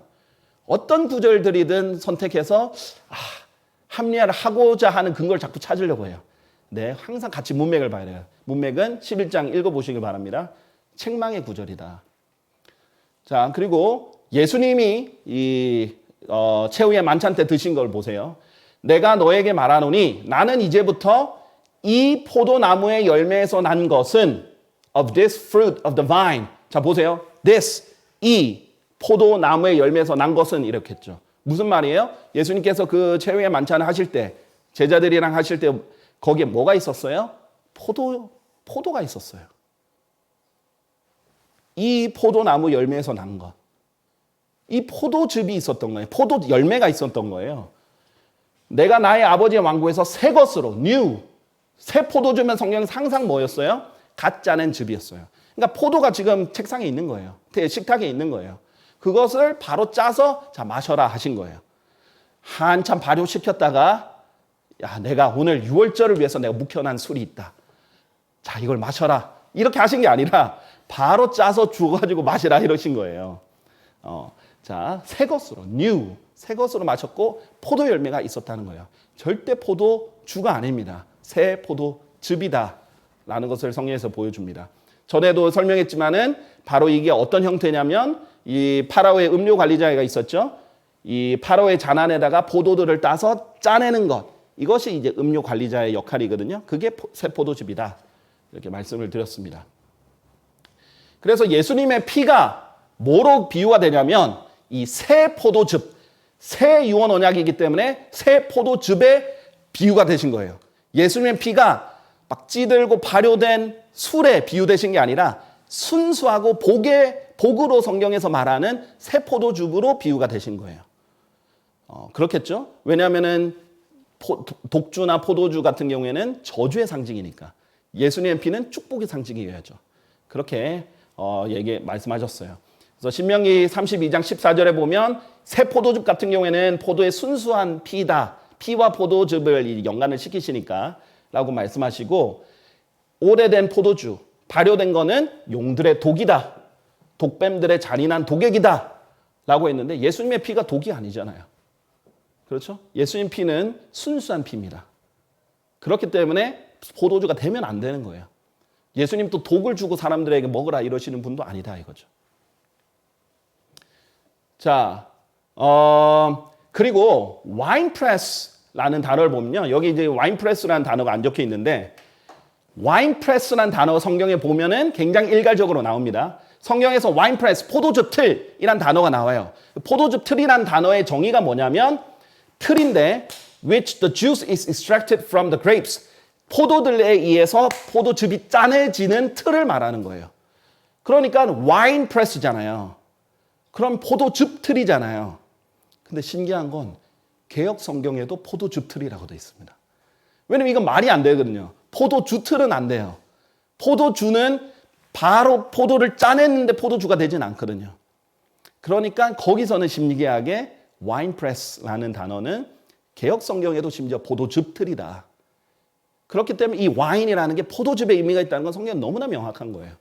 어떤 구절들이든 선택해서 합리화를 하고자 하는 근거를 자꾸 찾으려고 해요. 네, 항상 같이 문맥을 봐야 돼요. 문맥은 11장 읽어보시길 바랍니다. 책망의 구절이다. 자, 그리고 예수님이 이 최후의 만찬 때 드신 걸 보세요. 내가 너에게 말하노니 나는 이제부터 이 포도나무의 열매에서 난 것은 of this fruit of the vine. 자, 보세요. this, 이 포도나무의 열매에서 난 것은 이렇게 했죠. 무슨 말이에요? 예수님께서 그 최후의 만찬을 하실 때, 제자들이랑 하실 때 거기에 뭐가 있었어요? 포도가 있었어요. 이 포도나무 열매에서 난 것. 이 포도즙이 있었던 거예요. 포도 열매가 있었던 거예요. 내가 나의 아버지의 왕국에서 새 것으로, new, 새 포도주면 성경은 항상 뭐였어요? 갓 짜낸 즙이었어요. 그러니까 포도가 지금 책상에 있는 거예요. 식탁에 있는 거예요. 그것을 바로 짜서 자 마셔라 하신 거예요. 한참 발효시켰다가 내가 오늘 6월절을 위해서 내가 묵혀놓은 술이 있다. 자, 이걸 마셔라. 이렇게 하신 게 아니라 바로 짜서 주어가지고 마시라 이러신 거예요. 자, 새 것으로, new, 새 것으로 마셨고 포도 열매가 있었다는 거예요. 절대 포도주가 아닙니다. 새 포도즙이다 라는 것을 성경에서 보여줍니다. 전에도 설명했지만은 바로 이게 어떤 형태냐면 이 파라오의 음료 관리자가 있었죠. 이 파라오의 잔안에다가 포도들을 따서 짜내는 것. 이것이 이제 음료 관리자의 역할이거든요. 그게 새 포도즙이다. 이렇게 말씀을 드렸습니다. 그래서 예수님의 피가 뭐로 비유가 되냐면 이 새 포도즙, 새 유언 언약이기 때문에 새 포도즙의 비유가 되신 거예요. 예수님의 피가 막 찌들고 발효된 술에 비유되신 게 아니라 순수하고 복으로 성경에서 말하는 새 포도즙으로 비유가 되신 거예요. 그렇겠죠? 왜냐하면은 독주나 포도주 같은 경우에는 저주의 상징이니까 예수님의 피는 축복의 상징이어야죠. 그렇게 말씀하셨어요. 그래서 신명기 32장 14절에 보면 새 포도즙 같은 경우에는 포도의 순수한 피다. 피와 포도즙을 연관을 시키시니까 라고 말씀하시고, 오래된 포도주, 발효된 거는 용들의 독이다. 독뱀들의 잔인한 독액이다. 라고 했는데 예수님의 피가 독이 아니잖아요. 그렇죠? 예수님 피는 순수한 피입니다. 그렇기 때문에 포도주가 되면 안 되는 거예요. 예수님 또 독을 주고 사람들에게 먹으라 이러시는 분도 아니다 이거죠. 자, 그리고 와인프레스라는 단어를 보면요. 여기 이제 와인프레스라는 단어가 안 적혀 있는데 와인프레스라는 단어 성경에 보면은 굉장히 일괄적으로 나옵니다. 성경에서 와인프레스, 포도즙 틀이란 단어가 나와요. 포도즙 틀이란 단어의 정의가 뭐냐면 틀인데 which the juice is extracted from the grapes. 포도들에 의해서 포도즙이 짜내지는 틀을 말하는 거예요. 그러니까 와인프레스잖아요. 그럼 포도즙 틀이잖아요. 근데 신기한 건 개역 성경에도 포도즙 틀이라고 되어 있습니다. 왜냐면 이건 말이 안 되거든요. 포도주 틀은 안 돼요. 포도주는 바로 포도를 짜냈는데 포도주가 되진 않거든요. 그러니까 거기서는 신기하게 와인프레스라는 단어는 개역 성경에도 심지어 포도즙 틀이다. 그렇기 때문에 이 와인이라는 게 포도즙의 의미가 있다는 건 성경은 너무나 명확한 거예요.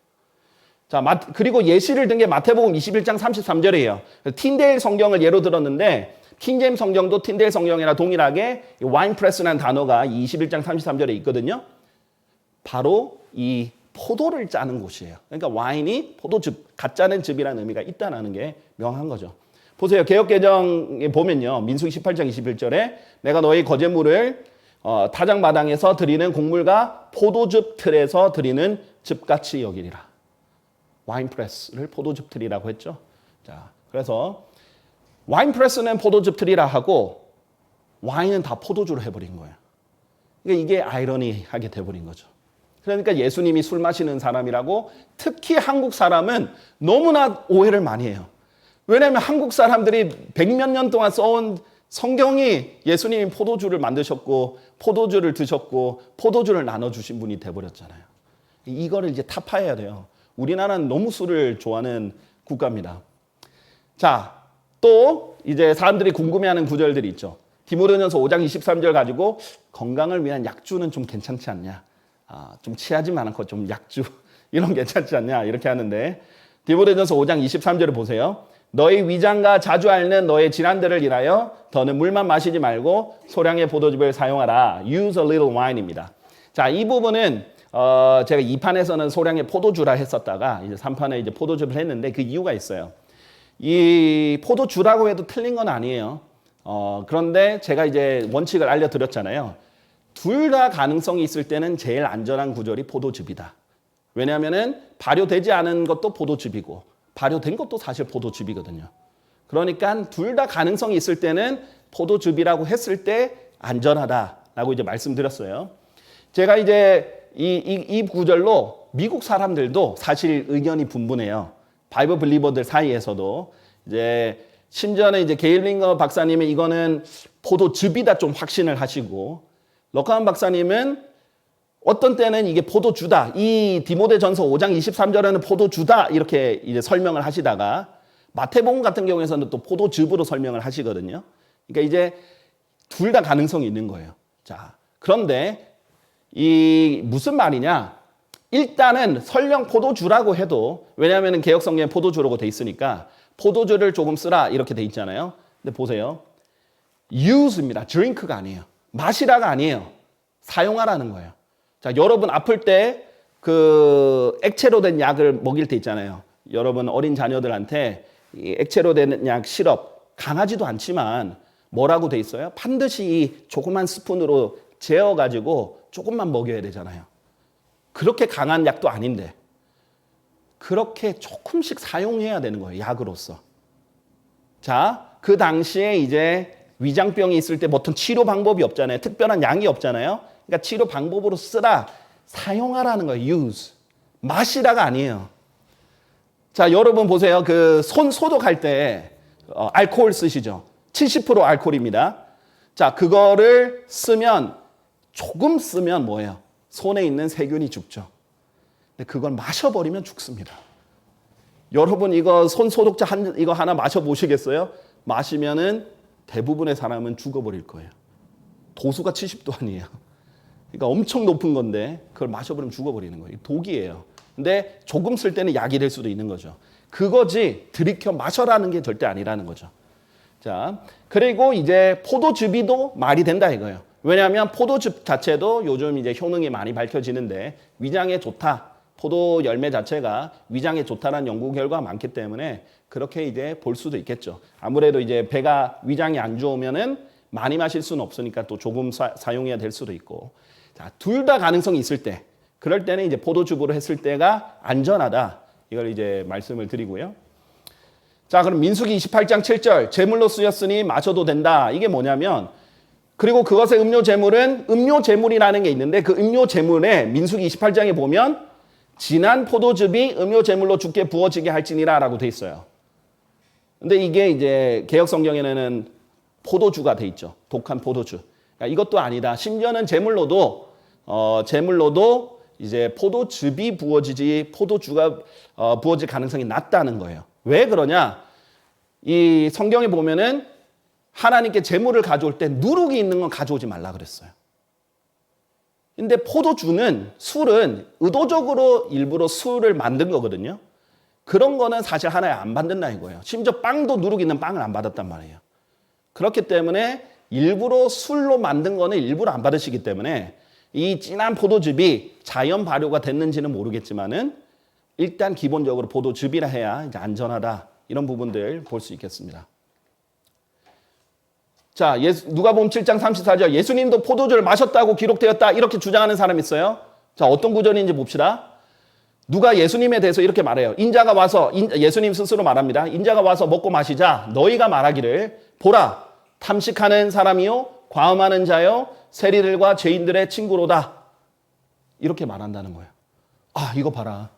자, 그리고 예시를 든 게 마태복음 21장 33절이에요. 틴데일 성경을 예로 들었는데 킹제임 성경도 틴데일 성경이랑 동일하게 와인프레스라는 단어가 21장 33절에 있거든요. 바로 이 포도를 짜는 곳이에요. 그러니까 와인이 포도즙, 가짜는 즙이라는 의미가 있다는 게 명확한 거죠. 보세요. 개역개정에 보면요. 민수기 18장 21절에 내가 너희 거제물을 타작마당에서 드리는 곡물과 포도즙 틀에서 드리는 즙같이 여기리라. 와인프레스를 포도즙 틀이라고 했죠. 자, 그래서 와인프레스는 포도즙 틀이라 하고 와인은 다 포도주로 해버린 거예요. 그러니까 이게 아이러니하게 돼버린 거죠. 그러니까 예수님이 술 마시는 사람이라고 특히 한국 사람은 너무나 오해를 많이 해요. 왜냐하면 한국 사람들이 100몇 년 동안 써온 성경이 예수님이 포도주를 만드셨고 포도주를 드셨고 포도주를 나눠주신 분이 돼버렸잖아요. 이거를 이제 타파해야 돼요. 우리나라는 너무 술을 좋아하는 국가입니다. 자, 또 이제 사람들이 궁금해하는 구절들이 있죠. 디모데전서 5장 23절 가지고 건강을 위한 약주는 좀 괜찮지 않냐. 좀 취하지만 않고 좀 약주 이런 괜찮지 않냐 이렇게 하는데 디모데전서 5장 23절을 보세요. 너희 위장과 자주 앓는 너의 질환들을 인하여 더는 물만 마시지 말고 소량의 포도즙을 사용하라. Use a little wine입니다. 자, 이 부분은 제가 2판에서는 소량의 포도주라 했었다가 이제 3판에 이제 포도즙을 했는데 그 이유가 있어요. 이 포도주라고 해도 틀린 건 아니에요. 그런데 제가 이제 원칙을 알려드렸잖아요. 둘 다 가능성이 있을 때는 제일 안전한 구절이 포도즙이다. 왜냐하면은 발효되지 않은 것도 포도즙이고 발효된 것도 사실 포도즙이거든요. 그러니까 둘 다 가능성이 있을 때는 포도즙이라고 했을 때 안전하다라고 이제 말씀드렸어요. 제가 이제 이 구절로 미국 사람들도 사실 의견이 분분해요. 바이블 빌리버들 사이에서도 이제 심지어는 이제 게일링거 박사님은 이거는 포도즙이다 좀 확신을 하시고 럭카운 박사님은 어떤 때는 이게 포도주다. 이 디모데전서 5장 23절에는 포도주다 이렇게 이제 설명을 하시다가 마태복음 같은 경우에서는 또 포도즙으로 설명을 하시거든요. 그러니까 이제 둘 다 가능성이 있는 거예요. 자, 그런데 이 무슨 말이냐? 일단은 설령 포도주라고 해도 왜냐하면 개역 성경에 포도주라고 돼 있으니까 포도주를 조금 쓰라 이렇게 돼 있잖아요. 근데 보세요. use입니다. drink가 아니에요. 마시라가 아니에요. 사용하라는 거예요. 자, 여러분 아플 때 그 액체로 된 약을 먹일 때 있잖아요. 여러분 어린 자녀들한테 이 액체로 된 약 시럽 강하지도 않지만 뭐라고 돼 있어요? 반드시 이 조그만 스푼으로 재어가지고 조금만 먹여야 되잖아요. 그렇게 강한 약도 아닌데 그렇게 조금씩 사용해야 되는 거예요. 약으로서. 자, 그 당시에 이제 위장병이 있을 때 어떤 치료 방법이 없잖아요. 특별한 약이 없잖아요. 그러니까 치료 방법으로 쓰라, 사용하라는 거예요. use. 마시라가 아니에요. 자, 여러분 보세요. 그 손 소독할 때 알코올 쓰시죠. 70% 알코올입니다. 자, 그거를 쓰면 조금 쓰면 뭐예요? 손에 있는 세균이 죽죠. 근데 그걸 마셔버리면 죽습니다. 여러분 이거 손 소독제 이거 하나 마셔보시겠어요? 마시면은 대부분의 사람은 죽어버릴 거예요. 도수가 70도 아니에요. 그러니까 엄청 높은 건데 그걸 마셔버리면 죽어버리는 거예요. 독이에요. 근데 조금 쓸 때는 약이 될 수도 있는 거죠. 그거지 들이켜 마셔라는 게 절대 아니라는 거죠. 자, 그리고 이제 포도즙이도 말이 된다 이거예요. 왜냐하면 포도즙 자체도 요즘 이제 효능이 많이 밝혀지는데 위장에 좋다. 포도 열매 자체가 위장에 좋다라는 연구 결과가 많기 때문에 그렇게 이제 볼 수도 있겠죠. 아무래도 이제 배가 위장이 안 좋으면은 많이 마실 수는 없으니까 또 조금 사용해야 될 수도 있고. 자, 둘 다 가능성이 있을 때, 그럴 때는 이제 포도즙으로 했을 때가 안전하다. 이걸 이제 말씀을 드리고요. 자, 그럼 민수기 28장 7절 제물로 쓰였으니 마셔도 된다. 이게 뭐냐면 그리고 그것의 음료 제물은 음료 제물이라는 게 있는데 그 음료 제물에 민수기 28장에 보면 진한 포도즙이 음료 제물로 주께 부어지게 할지니라라고 돼 있어요. 근데 이게 이제 개역 성경에는 포도주가 돼 있죠. 독한 포도주. 그러니까 이것도 아니다. 심지어는 제물로도 이제 포도즙이 부어지지 포도주가 부어질 가능성이 낮다는 거예요. 왜 그러냐? 이 성경에 보면은 하나님께 제물을 가져올 때 누룩이 있는 건 가져오지 말라 그랬어요. 근데 포도주는 술은 의도적으로 일부러 술을 만든 거거든요. 그런 거는 사실 하나에 안 받는다 이거예요. 심지어 빵도 누룩 있는 빵을 안 받았단 말이에요. 그렇기 때문에 일부러 술로 만든 거는 일부러 안 받으시기 때문에 이 진한 포도즙이 자연 발효가 됐는지는 모르겠지만은 일단 기본적으로 포도즙이라 해야 이제 안전하다. 이런 부분들 볼 수 있겠습니다. 자, 누가복음 7장 34절 예수님도 포도주를 마셨다고 기록되었다. 이렇게 주장하는 사람이 있어요. 자, 어떤 구절인지 봅시다. 누가 예수님에 대해서 이렇게 말해요. 인자가 와서 예수님 스스로 말합니다. 인자가 와서 먹고 마시자 너희가 말하기를 보라 탐식하는 사람이요 과음하는 자요 세리들과 죄인들의 친구로다. 이렇게 말한다는 거예요. 아, 이거 봐라.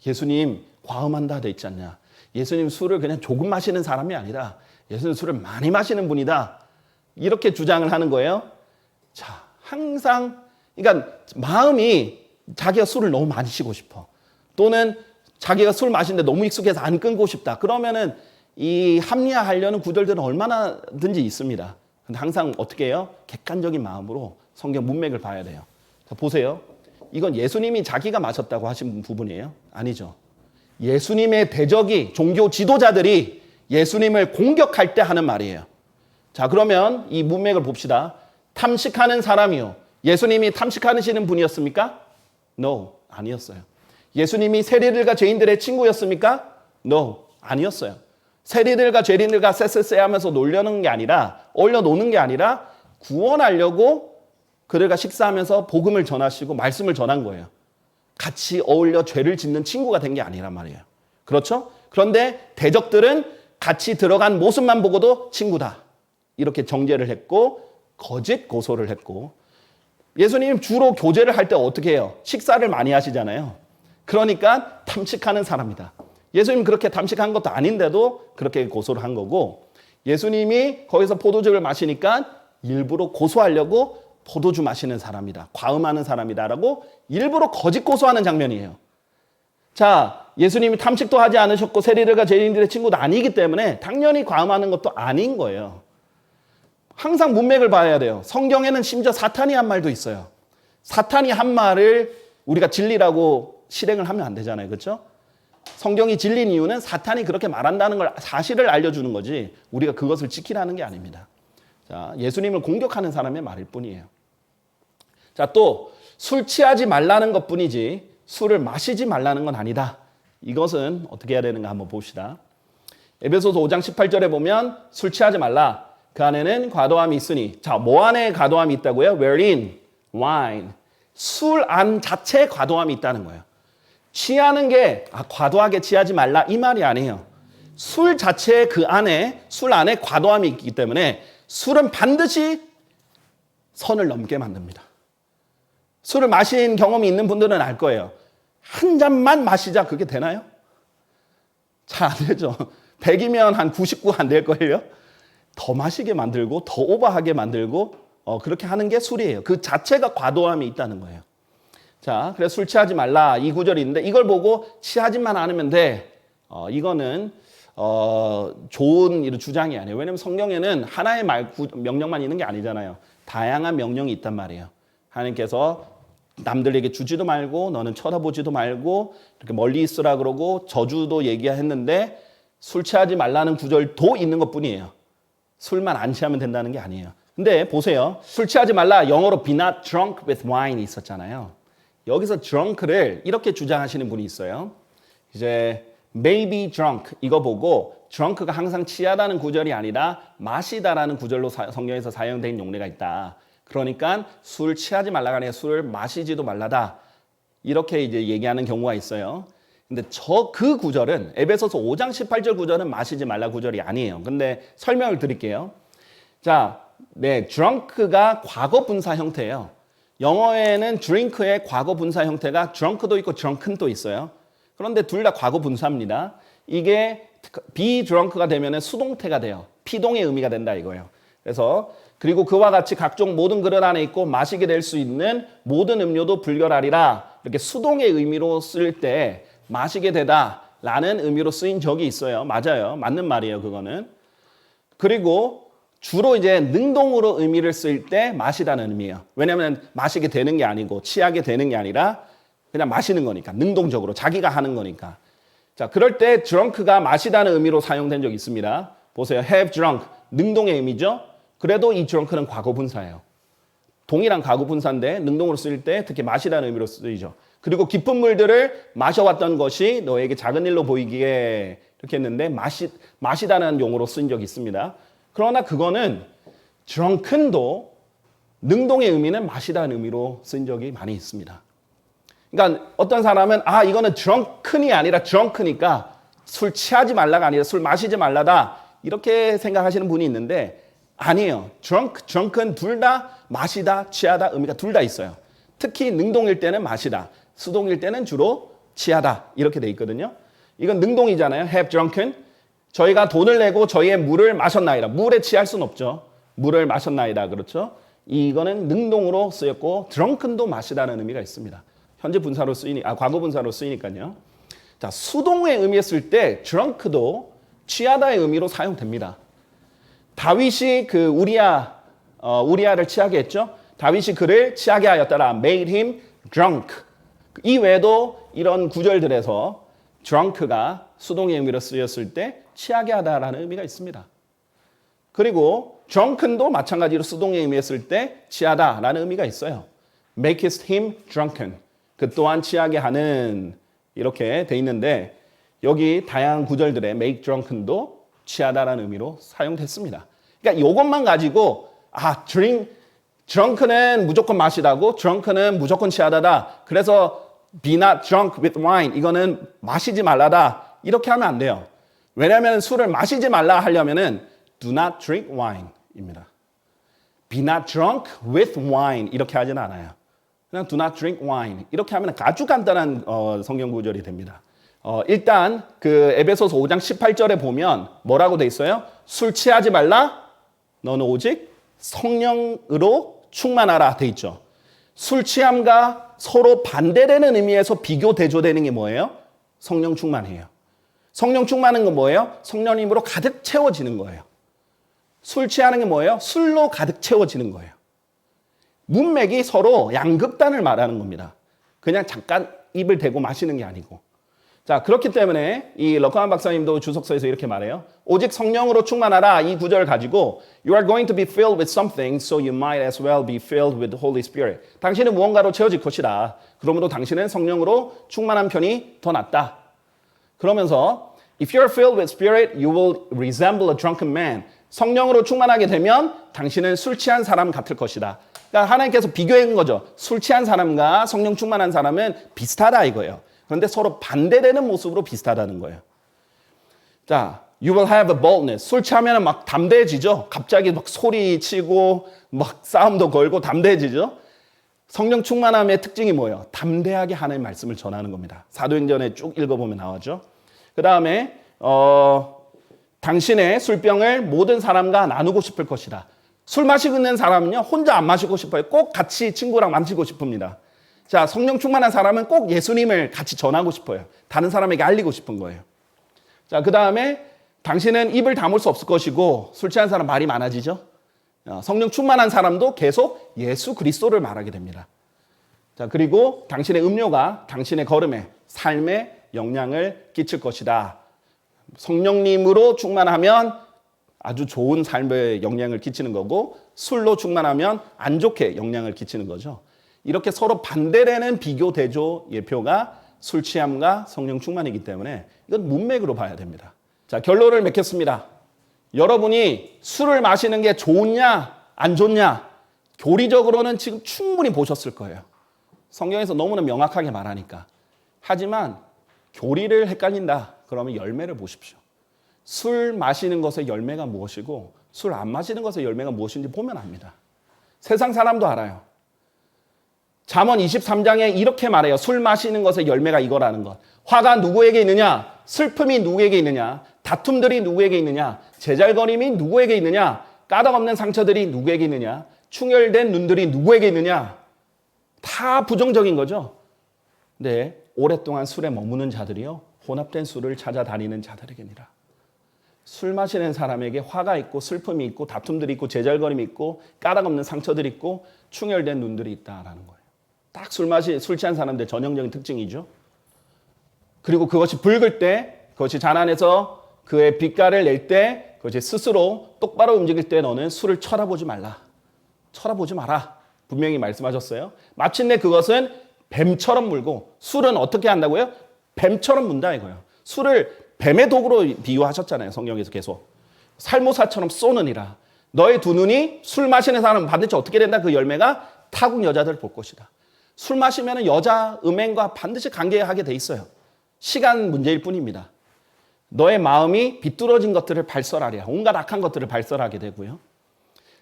예수님 과음한다 돼 있지 않냐. 예수님 술을 그냥 조금 마시는 사람이 아니라 예수님 술을 많이 마시는 분이다. 이렇게 주장을 하는 거예요. 자, 항상 그러니까 마음이 자기가 술을 너무 많이 마시고 싶어. 또는 자기가 술 마시는데 너무 익숙해서 안 끊고 싶다. 그러면은 이 합리화하려는 구절들은 얼마나든지 있습니다. 근데 항상 어떻게 해요? 객관적인 마음으로 성경 문맥을 봐야 돼요. 자, 보세요. 이건 예수님이 자기가 마셨다고 하신 부분이에요? 아니죠. 예수님의 대적이 종교 지도자들이 예수님을 공격할 때 하는 말이에요. 자, 그러면 이 문맥을 봅시다. 탐식하는 사람이요. 예수님이 탐식하시는 분이었습니까? No, 아니었어요. 예수님이 세리들과 죄인들의 친구였습니까? No, 아니었어요. 세리들과 죄인들과 쎄쎄쎄 하면서 놀려는 게 아니라, 올려놓는 게 아니라 구원하려고 그들과 식사하면서 복음을 전하시고 말씀을 전한 거예요. 같이 어울려 죄를 짓는 친구가 된 게 아니란 말이에요. 그렇죠? 그런데 대적들은 같이 들어간 모습만 보고도 친구다. 이렇게 정죄를 했고 거짓 고소를 했고 예수님 주로 교제를 할 때 어떻게 해요? 식사를 많이 하시잖아요. 그러니까 탐식하는 사람이다. 예수님 그렇게 탐식한 것도 아닌데도 그렇게 고소를 한 거고 예수님이 거기서 포도즙을 마시니까 일부러 고소하려고 포도주 마시는 사람이다. 과음하는 사람이다라고 일부러 거짓 고소하는 장면이에요. 자, 예수님이 탐식도 하지 않으셨고 세리들과 죄인들의 친구도 아니기 때문에 당연히 과음하는 것도 아닌 거예요. 항상 문맥을 봐야 돼요. 성경에는 심지어 사탄이 한 말도 있어요. 사탄이 한 말을 우리가 진리라고 실행을 하면 안 되잖아요. 그렇죠? 성경이 진리인 이유는 사탄이 그렇게 말한다는 걸 사실을 알려주는 거지 우리가 그것을 지키라는 게 아닙니다. 자, 예수님을 공격하는 사람의 말일 뿐이에요. 자, 또 술 취하지 말라는 것뿐이지 술을 마시지 말라는 건 아니다. 이것은 어떻게 해야 되는가 한번 봅시다. 에베소서 5장 18절에 보면 술 취하지 말라. 그 안에는 과도함이 있으니. 자, 뭐 안에 과도함이 있다고요? Wherein? Wine. 술 안 자체에 과도함이 있다는 거예요. 취하는 게 과도하게 취하지 말라 이 말이 아니에요. 술 자체에 술 안에 과도함이 있기 때문에 술은 반드시 선을 넘게 만듭니다. 술을 마신 경험이 있는 분들은 알 거예요. 한 잔만 마시자 그게 되나요? 잘 안 되죠. 100이면 한 99 안 될 거예요. 더 마시게 만들고 더 오버하게 만들고 그렇게 하는 게 술이에요. 그 자체가 과도함이 있다는 거예요. 자, 그래서 술 취하지 말라 이 구절이 있는데 이걸 보고 취하지만 않으면 돼. 이거는 좋은 이런 주장이 아니에요. 왜냐하면 성경에는 하나의 명령만 있는 게 아니잖아요. 다양한 명령이 있단 말이에요. 하나님께서 남들에게 주지도 말고 너는 쳐다보지도 말고 이렇게 멀리 있으라 그러고 저주도 얘기했는데 술 취하지 말라는 구절도 있는 것뿐이에요. 술만 안 취하면 된다는 게 아니에요. 근데 보세요. 술 취하지 말라 영어로 be not drunk with wine 있었잖아요. 여기서 drunk를 이렇게 주장하시는 분이 있어요. 이제 may be drunk 이거 보고 drunk가 항상 취하다는 구절이 아니라 마시다라는 구절로 성경에서 사용된 용례가 있다. 그러니까 술 취하지 말라가 아니라 술을 마시지도 말라다. 이렇게 이제 얘기하는 경우가 있어요. 근데 그 구절은 에베소서 5장 18절 구절은 마시지 말라 구절이 아니에요. 근데 설명을 드릴게요. 자, 네, drunk가 과거 분사 형태예요. 영어에는 drink의 과거 분사 형태가 drunk도 있고 drunken도 있어요. 그런데 둘 다 과거 분사입니다. 이게 be drunk가 되면은 수동태가 돼요. 피동의 의미가 된다 이거예요. 그래서 그리고 그와 같이 각종 모든 그릇 안에 있고 마시게 될 수 있는 모든 음료도 불결하리라. 이렇게 수동의 의미로 쓸 때 마시게 되다라는 의미로 쓰인 적이 있어요. 맞아요. 맞는 말이에요. 그거는. 그리고 주로 이제 능동으로 의미를 쓸 때 마시다는 의미예요. 왜냐하면 마시게 되는 게 아니고 취하게 되는 게 아니라 그냥 마시는 거니까. 능동적으로 자기가 하는 거니까. 자, 그럴 때 drunk가 마시다는 의미로 사용된 적이 있습니다. 보세요. have drunk. 능동의 의미죠. 그래도 이 drunk는 과거 분사예요. 동일한 과거 분사인데 능동으로 쓸 때 특히 마시다는 의미로 쓰이죠. 그리고 깊은 물들을 마셔왔던 것이 너에게 작은 일로 보이기에 이렇게 했는데 마시다는 용어로 쓴 적이 있습니다. 그러나 그거는 drunken도 능동의 의미는 마시다는 의미로 쓴 적이 많이 있습니다. 그러니까 어떤 사람은 이거는 drunken이 아니라 drunk니까 술 취하지 말라가 아니라 술 마시지 말라다 이렇게 생각하시는 분이 있는데 아니에요. drunken 둘 다 마시다, 취하다 의미가 둘 다 있어요. 특히 능동일 때는 마시다, 수동일 때는 주로 취하다 이렇게 돼 있거든요. 이건 능동이잖아요. have drunken. 저희가 돈을 내고 저희의 물을 마셨나이다. 물에 취할 수는 없죠. 물을 마셨나이다. 그렇죠? 이거는 능동으로 쓰였고 drunken도 마시다는 의미가 있습니다. 현재 분사로 과거 분사로 쓰이니까요. 자, 수동의 의미였을 때 drunk도 취하다의 의미로 사용됩니다. 다윗이 그 우리아를 취하게 했죠. 다윗이 그를 취하게 하였더라. made him drunk. 이 외에도 이런 구절들에서 drunk가 수동의 의미로 쓰였을 때 취하게 하다라는 의미가 있습니다. 그리고 drunken도 마찬가지로 수동의 의미였을 때 취하다라는 의미가 있어요. makest him drunken. 그 또한 취하게 하는 이렇게 돼 있는데 여기 다양한 구절들에 make drunken도 취하다라는 의미로 사용됐습니다. 그러니까 이것만 가지고 drunk는 무조건 마시다고 drunken은 무조건 취하다다. 그래서 be not drunk with wine 이거는 마시지 말라다. 이렇게 하면 안 돼요. 왜냐하면 술을 마시지 말라 하려면은 do not drink wine입니다. be not drunk with wine 이렇게 하지는 않아요. 그냥 do not drink wine 이렇게 하면 아주 간단한 성경 구절이 됩니다. 일단 그 에베소서 5장 18절에 보면 뭐라고 돼 있어요? 술 취하지 말라. 너는 오직 성령으로 충만하라 돼 있죠. 술 취함과 서로 반대되는 의미에서 비교 대조되는 게 뭐예요? 성령 충만이에요. 성령 충만한 건 뭐예요? 성령님으로 가득 채워지는 거예요. 술 취하는 게 뭐예요? 술로 가득 채워지는 거예요. 문맥이 서로 양극단을 말하는 겁니다. 그냥 잠깐 입을 대고 마시는 게 아니고. 자, 그렇기 때문에 이 러커만 박사님도 주석서에서 이렇게 말해요. 오직 성령으로 충만하라 이 구절을 가지고 You are going to be filled with something so you might as well be filled with the Holy Spirit. 당신은 무언가로 채워질 것이다. 그러므로 당신은 성령으로 충만한 편이 더 낫다. 그러면서 If you are filled with Spirit, you will resemble a drunken man. 성령으로 충만하게 되면 당신은 술 취한 사람 같을 것이다. 그러니까 하나님께서 비교한 거죠. 술 취한 사람과 성령 충만한 사람은 비슷하다 이거예요. 그런데 서로 반대되는 모습으로 비슷하다는 거예요. 자, you will have a boldness. 술 취하면 막 담대해지죠. 갑자기 막 소리치고 막 싸움도 걸고 담대해지죠. 성령 충만함의 특징이 뭐예요? 담대하게 하나님의 말씀을 전하는 겁니다. 사도행전에 쭉 읽어보면 나오죠. 그 다음에 당신의 술병을 모든 사람과 나누고 싶을 것이다. 술 마시고 있는 사람은요, 혼자 안 마시고 싶어요. 꼭 같이 친구랑 마시고 싶습니다. 자, 성령 충만한 사람은 꼭 예수님을 같이 전하고 싶어요. 다른 사람에게 알리고 싶은 거예요. 자, 그 다음에 당신은 입을 다물 수 없을 것이고 술 취한 사람 말이 많아지죠. 성령 충만한 사람도 계속 예수 그리스도를 말하게 됩니다. 자, 그리고 당신의 음료가 당신의 걸음에, 삶에 영향을 끼칠 것이다. 성령님으로 충만하면 아주 좋은 삶에 영향을 끼치는 거고, 술로 충만하면 안 좋게 영향을 끼치는 거죠. 이렇게 서로 반대되는 비교 대조 예표가 술 취함과 성령 충만이기 때문에 이건 문맥으로 봐야 됩니다. 자, 결론을 맺겠습니다. 여러분이 술을 마시는 게 좋냐 안 좋냐 교리적으로는 지금 충분히 보셨을 거예요. 성경에서 너무나 명확하게 말하니까. 하지만 교리를 헷갈린다 그러면 열매를 보십시오. 술 마시는 것의 열매가 무엇이고 술 안 마시는 것의 열매가 무엇인지 보면 압니다. 세상 사람도 알아요. 잠언 23장에 이렇게 말해요. 술 마시는 것의 열매가 이거라는 것. 화가 누구에게 있느냐? 슬픔이 누구에게 있느냐? 다툼들이 누구에게 있느냐? 제잘거림이 누구에게 있느냐? 까닭없는 상처들이 누구에게 있느냐? 충혈된 눈들이 누구에게 있느냐? 다 부정적인 거죠. 네, 오랫동안 술에 머무는 자들이요, 혼합된 술을 찾아다니는 자들에게니라. 술 마시는 사람에게 화가 있고 슬픔이 있고 다툼들이 있고 제잘거림이 있고 까닭없는 상처들이 있고 충혈된 눈들이 있다라는 거예요. 딱 술 취한 사람들 전형적인 특징이죠. 그리고 그것이 붉을 때, 그것이 자난해서 그의 빛깔을 낼 때, 그것이 스스로 똑바로 움직일 때 너는 술을 쳐다보지 말라. 쳐다보지 마라. 분명히 말씀하셨어요. 마침내 그것은 뱀처럼 물고, 술은 어떻게 한다고요? 뱀처럼 문다 이거예요. 술을 뱀의 도구로 비유하셨잖아요. 성경에서 계속. 살모사처럼 쏘느니라. 너의 두 눈이 술 마시는 사람은 반드시 어떻게 된다? 그 열매가 타국 여자들 볼 것이다. 술 마시면 여자 음행과 반드시 관계하게 돼 있어요. 시간 문제일 뿐입니다. 너의 마음이 비뚤어진 것들을 발설하랴. 온갖 악한 것들을 발설하게 되고요.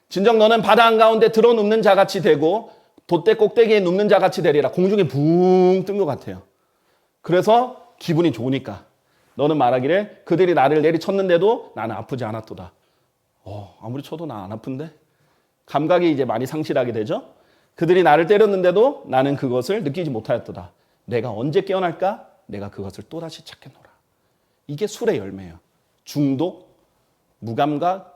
진정 너는 바다 한가운데 들어눕는 자같이 되고 돛대 꼭대기에 눕는 자같이 되리라. 공중에 붕 뜬 것 같아요. 그래서 기분이 좋으니까 너는 말하기를 그들이 나를 내리쳤는데도 나는 아프지 않았도다. 아무리 쳐도 나 안 아픈데? 감각이 이제 많이 상실하게 되죠. 그들이 나를 때렸는데도 나는 그것을 느끼지 못하였도다. 내가 언제 깨어날까? 내가 그것을 또다시 찾겠노라. 이게 술의 열매예요. 중독, 무감각,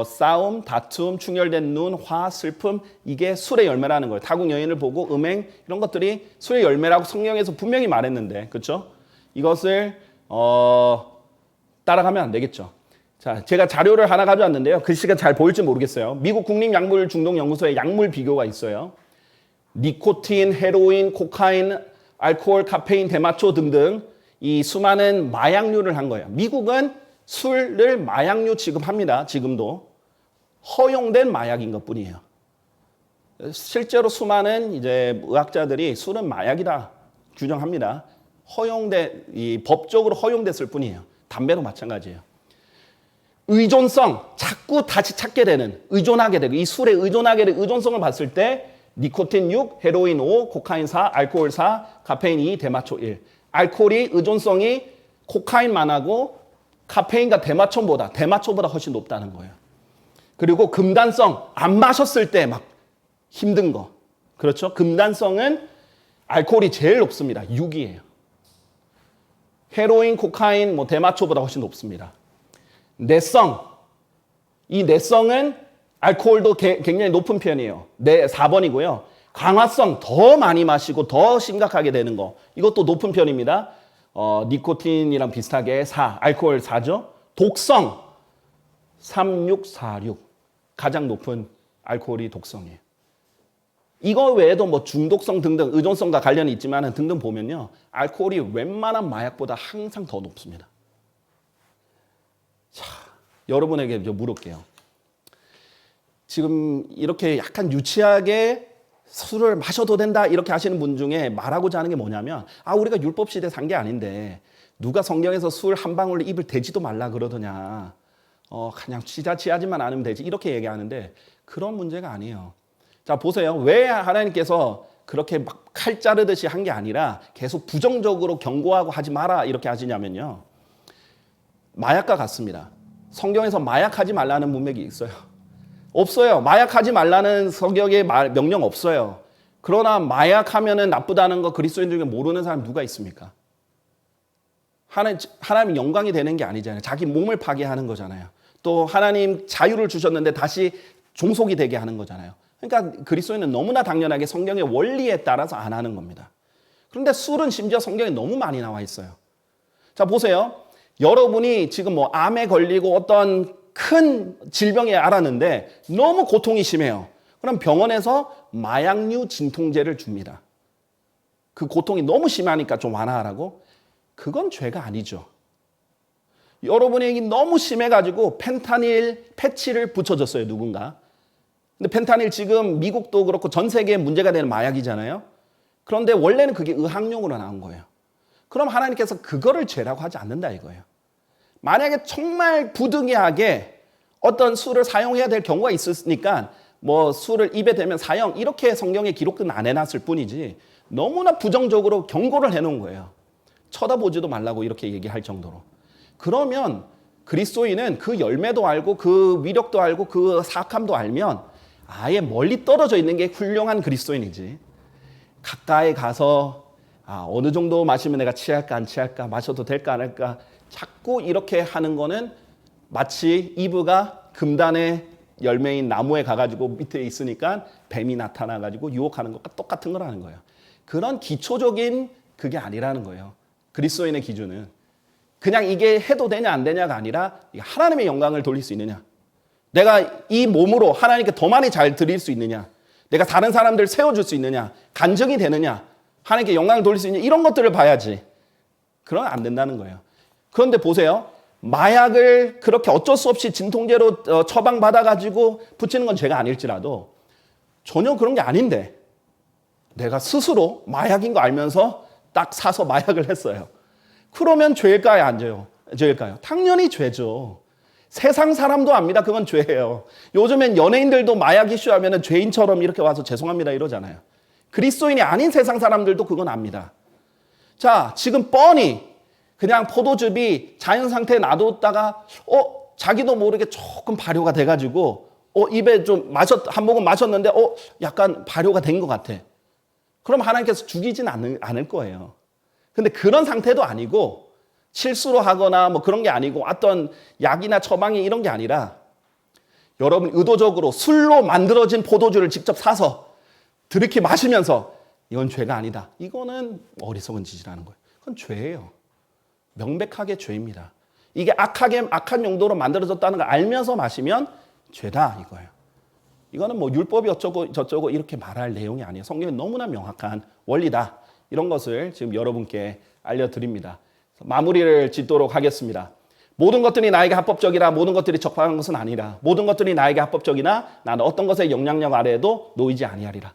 싸움, 다툼, 충혈된 눈, 화, 슬픔, 이게 술의 열매라는 거예요. 타국 여인을 보고 음행, 이런 것들이 술의 열매라고 성경에서 분명히 말했는데, 그렇죠? 이것을 따라가면 안 되겠죠. 자, 제가 자료를 하나 가져왔는데요. 글씨가 잘 보일지 모르겠어요. 미국 국립약물중독연구소에 약물 비교가 있어요. 니코틴, 헤로인, 코카인, 알코올, 카페인, 대마초 등등 이 수많은 마약류를 한 거예요. 미국은 술을 마약류 취급합니다. 지금도. 허용된 마약인 것뿐이에요. 실제로 수많은 이제 의학자들이 술은 마약이다 규정합니다. 법적으로 허용됐을 뿐이에요. 담배도 마찬가지예요. 의존성, 자꾸 다시 찾게 되는, 의존하게 되고, 이 술에 의존하게 되는 의존성을 봤을 때 니코틴 6, 헤로인 5, 코카인 4, 알코올 4, 카페인 2, 대마초 1. 알코올이 의존성이 코카인만 하고 카페인과 대마초보다 훨씬 높다는 거예요. 그리고 금단성, 안 마셨을 때 막 힘든 거. 그렇죠? 금단성은 알코올이 제일 높습니다. 6이에요. 헤로인, 코카인, 대마초보다 훨씬 높습니다. 내성. 이 내성은 알코올도 굉장히 높은 편이에요. 4번이고요. 강화성, 더 많이 마시고 더 심각하게 되는 거. 이것도 높은 편입니다. 니코틴이랑 비슷하게 4, 알코올 4죠. 독성, 3, 6, 4, 6. 가장 높은 알코올이 독성이에요. 이거 외에도 중독성 등등 의존성과 관련이 있지만 등등 보면요. 알코올이 웬만한 마약보다 항상 더 높습니다. 자, 여러분에게 물을게요. 지금 이렇게 약간 유치하게 술을 마셔도 된다 이렇게 하시는 분 중에 말하고자 하는 게 뭐냐면 우리가 율법 시대 산 게 아닌데 누가 성경에서 술 한 방울 입을 대지도 말라 그러더냐. 그냥 취하지만 않으면 되지 이렇게 얘기하는데 그런 문제가 아니에요. 자, 보세요. 왜 하나님께서 그렇게 막 칼 자르듯이 한 게 아니라 계속 부정적으로 경고하고 하지 마라 이렇게 하시냐면요. 마약과 같습니다. 성경에서 마약하지 말라는 문맥이 있어요. 없어요. 마약하지 말라는 성경의 명령 없어요. 그러나 마약하면은 나쁘다는 거 그리스도인 중에 모르는 사람 누가 있습니까? 하나님 영광이 되는 게 아니잖아요. 자기 몸을 파괴하는 거잖아요. 또 하나님 자유를 주셨는데 다시 종속이 되게 하는 거잖아요. 그러니까 그리스도인은 너무나 당연하게 성경의 원리에 따라서 안 하는 겁니다. 그런데 술은 심지어 성경에 너무 많이 나와 있어요. 자, 보세요. 여러분이 지금 뭐 암에 걸리고 어떤 큰 질병에 앓았는데 너무 고통이 심해요. 그럼 병원에서 마약류 진통제를 줍니다. 그 고통이 너무 심하니까 좀 완화하라고? 그건 죄가 아니죠. 여러분이 너무 심해가지고 펜타닐 패치를 붙여줬어요, 누군가. 근데 펜타닐 지금 미국도 그렇고 전 세계에 문제가 되는 마약이잖아요. 그런데 원래는 그게 의학용으로 나온 거예요. 그럼 하나님께서 그거를 죄라고 하지 않는다 이거예요. 만약에 정말 부득이하게 어떤 술을 사용해야 될 경우가 있으니까 뭐 술을 입에 대면 사형 이렇게 성경에 기록은 안 해놨을 뿐이지 너무나 부정적으로 경고를 해놓은 거예요. 쳐다보지도 말라고 이렇게 얘기할 정도로. 그러면 그리스도인은 그 열매도 알고 그 위력도 알고 그 사악함도 알면 아예 멀리 떨어져 있는 게 훌륭한 그리스도인이지. 가까이 가서 어느 정도 마시면 내가 취할까 안 취할까 마셔도 될까 안 할까 자꾸 이렇게 하는 거는 마치 이브가 금단의 열매인 나무에 가가지고 밑에 있으니까 뱀이 나타나가지고 유혹하는 것과 똑같은 거라는 거예요. 그런 기초적인 그게 아니라는 거예요. 그리스도인의 기준은. 그냥 이게 해도 되냐 안 되냐가 아니라 하나님의 영광을 돌릴 수 있느냐. 내가 이 몸으로 하나님께 더 많이 잘 드릴 수 있느냐. 내가 다른 사람들 세워줄 수 있느냐. 간증이 되느냐. 하나님께 영광을 돌릴 수 있느냐. 이런 것들을 봐야지. 그러면 안 된다는 거예요. 그런데 보세요. 마약을 그렇게 어쩔 수 없이 진통제로 처방받아가지고 붙이는 건 죄가 아닐지라도 전혀 그런 게 아닌데 내가 스스로 마약인 거 알면서 딱 사서 마약을 했어요. 그러면 죄일까요? 안 죄일까요? 당연히 죄죠. 세상 사람도 압니다. 그건 죄예요. 요즘엔 연예인들도 마약 이슈하면 죄인처럼 이렇게 와서 죄송합니다 이러잖아요. 그리스도인이 아닌 세상 사람들도 그건 압니다. 자, 지금 뻔히 그냥 포도즙이 자연 상태에 놔뒀다가 자기도 모르게 조금 발효가 돼가지고 입에 좀 한 모금 마셨는데 약간 발효가 된 것 같아. 그럼 하나님께서 죽이진 않을 거예요. 근데 그런 상태도 아니고 실수로 하거나 뭐 그런 게 아니고 어떤 약이나 처방이 이런 게 아니라 여러분 의도적으로 술로 만들어진 포도주를 직접 사서 들이키 마시면서 이건 죄가 아니다. 이거는 어리석은 짓이라는 거예요. 그건 죄예요. 명백하게 죄입니다. 이게 악한 용도로 만들어졌다는 걸 알면서 마시면 죄다 이거예요. 이거는 뭐 율법이 어쩌고 저쩌고 이렇게 말할 내용이 아니에요. 성경은 너무나 명확한 원리다. 이런 것을 지금 여러분께 알려드립니다. 마무리를 짓도록 하겠습니다. 모든 것들이 나에게 합법적이라 모든 것들이 적합한 것은 아니라 모든 것들이 나에게 합법적이나 나는 어떤 것의 영향력 아래에도 놓이지 아니하리라.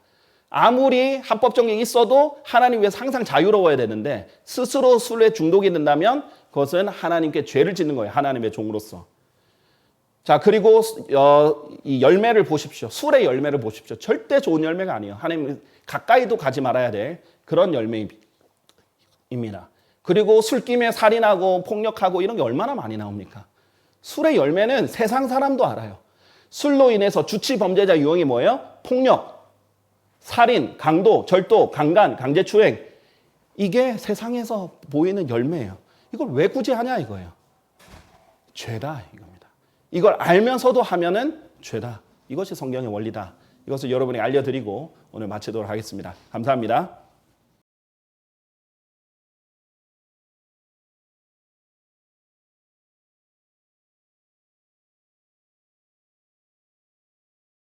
아무리 합법적인 있어도 하나님 위해서 항상 자유로워야 되는데 스스로 술에 중독이 된다면 그것은 하나님께 죄를 짓는 거예요. 하나님의 종으로서. 자, 그리고 이 열매를 보십시오. 술의 열매를 보십시오. 절대 좋은 열매가 아니에요. 하나님 가까이도 가지 말아야 될 그런 열매입니다. 그리고 술김에 살인하고 폭력하고 이런 게 얼마나 많이 나옵니까? 술의 열매는 세상 사람도 알아요. 술로 인해서 주치 범죄자 유형이 뭐예요? 폭력, 살인, 강도, 절도, 강간, 강제추행. 이게 세상에서 보이는 열매예요. 이걸 왜 굳이 하냐 이거예요. 죄다 이겁니다. 이걸 알면서도 하면은 죄다. 이것이 성경의 원리다. 이것을 여러분이 알려드리고 오늘 마치도록 하겠습니다. 감사합니다.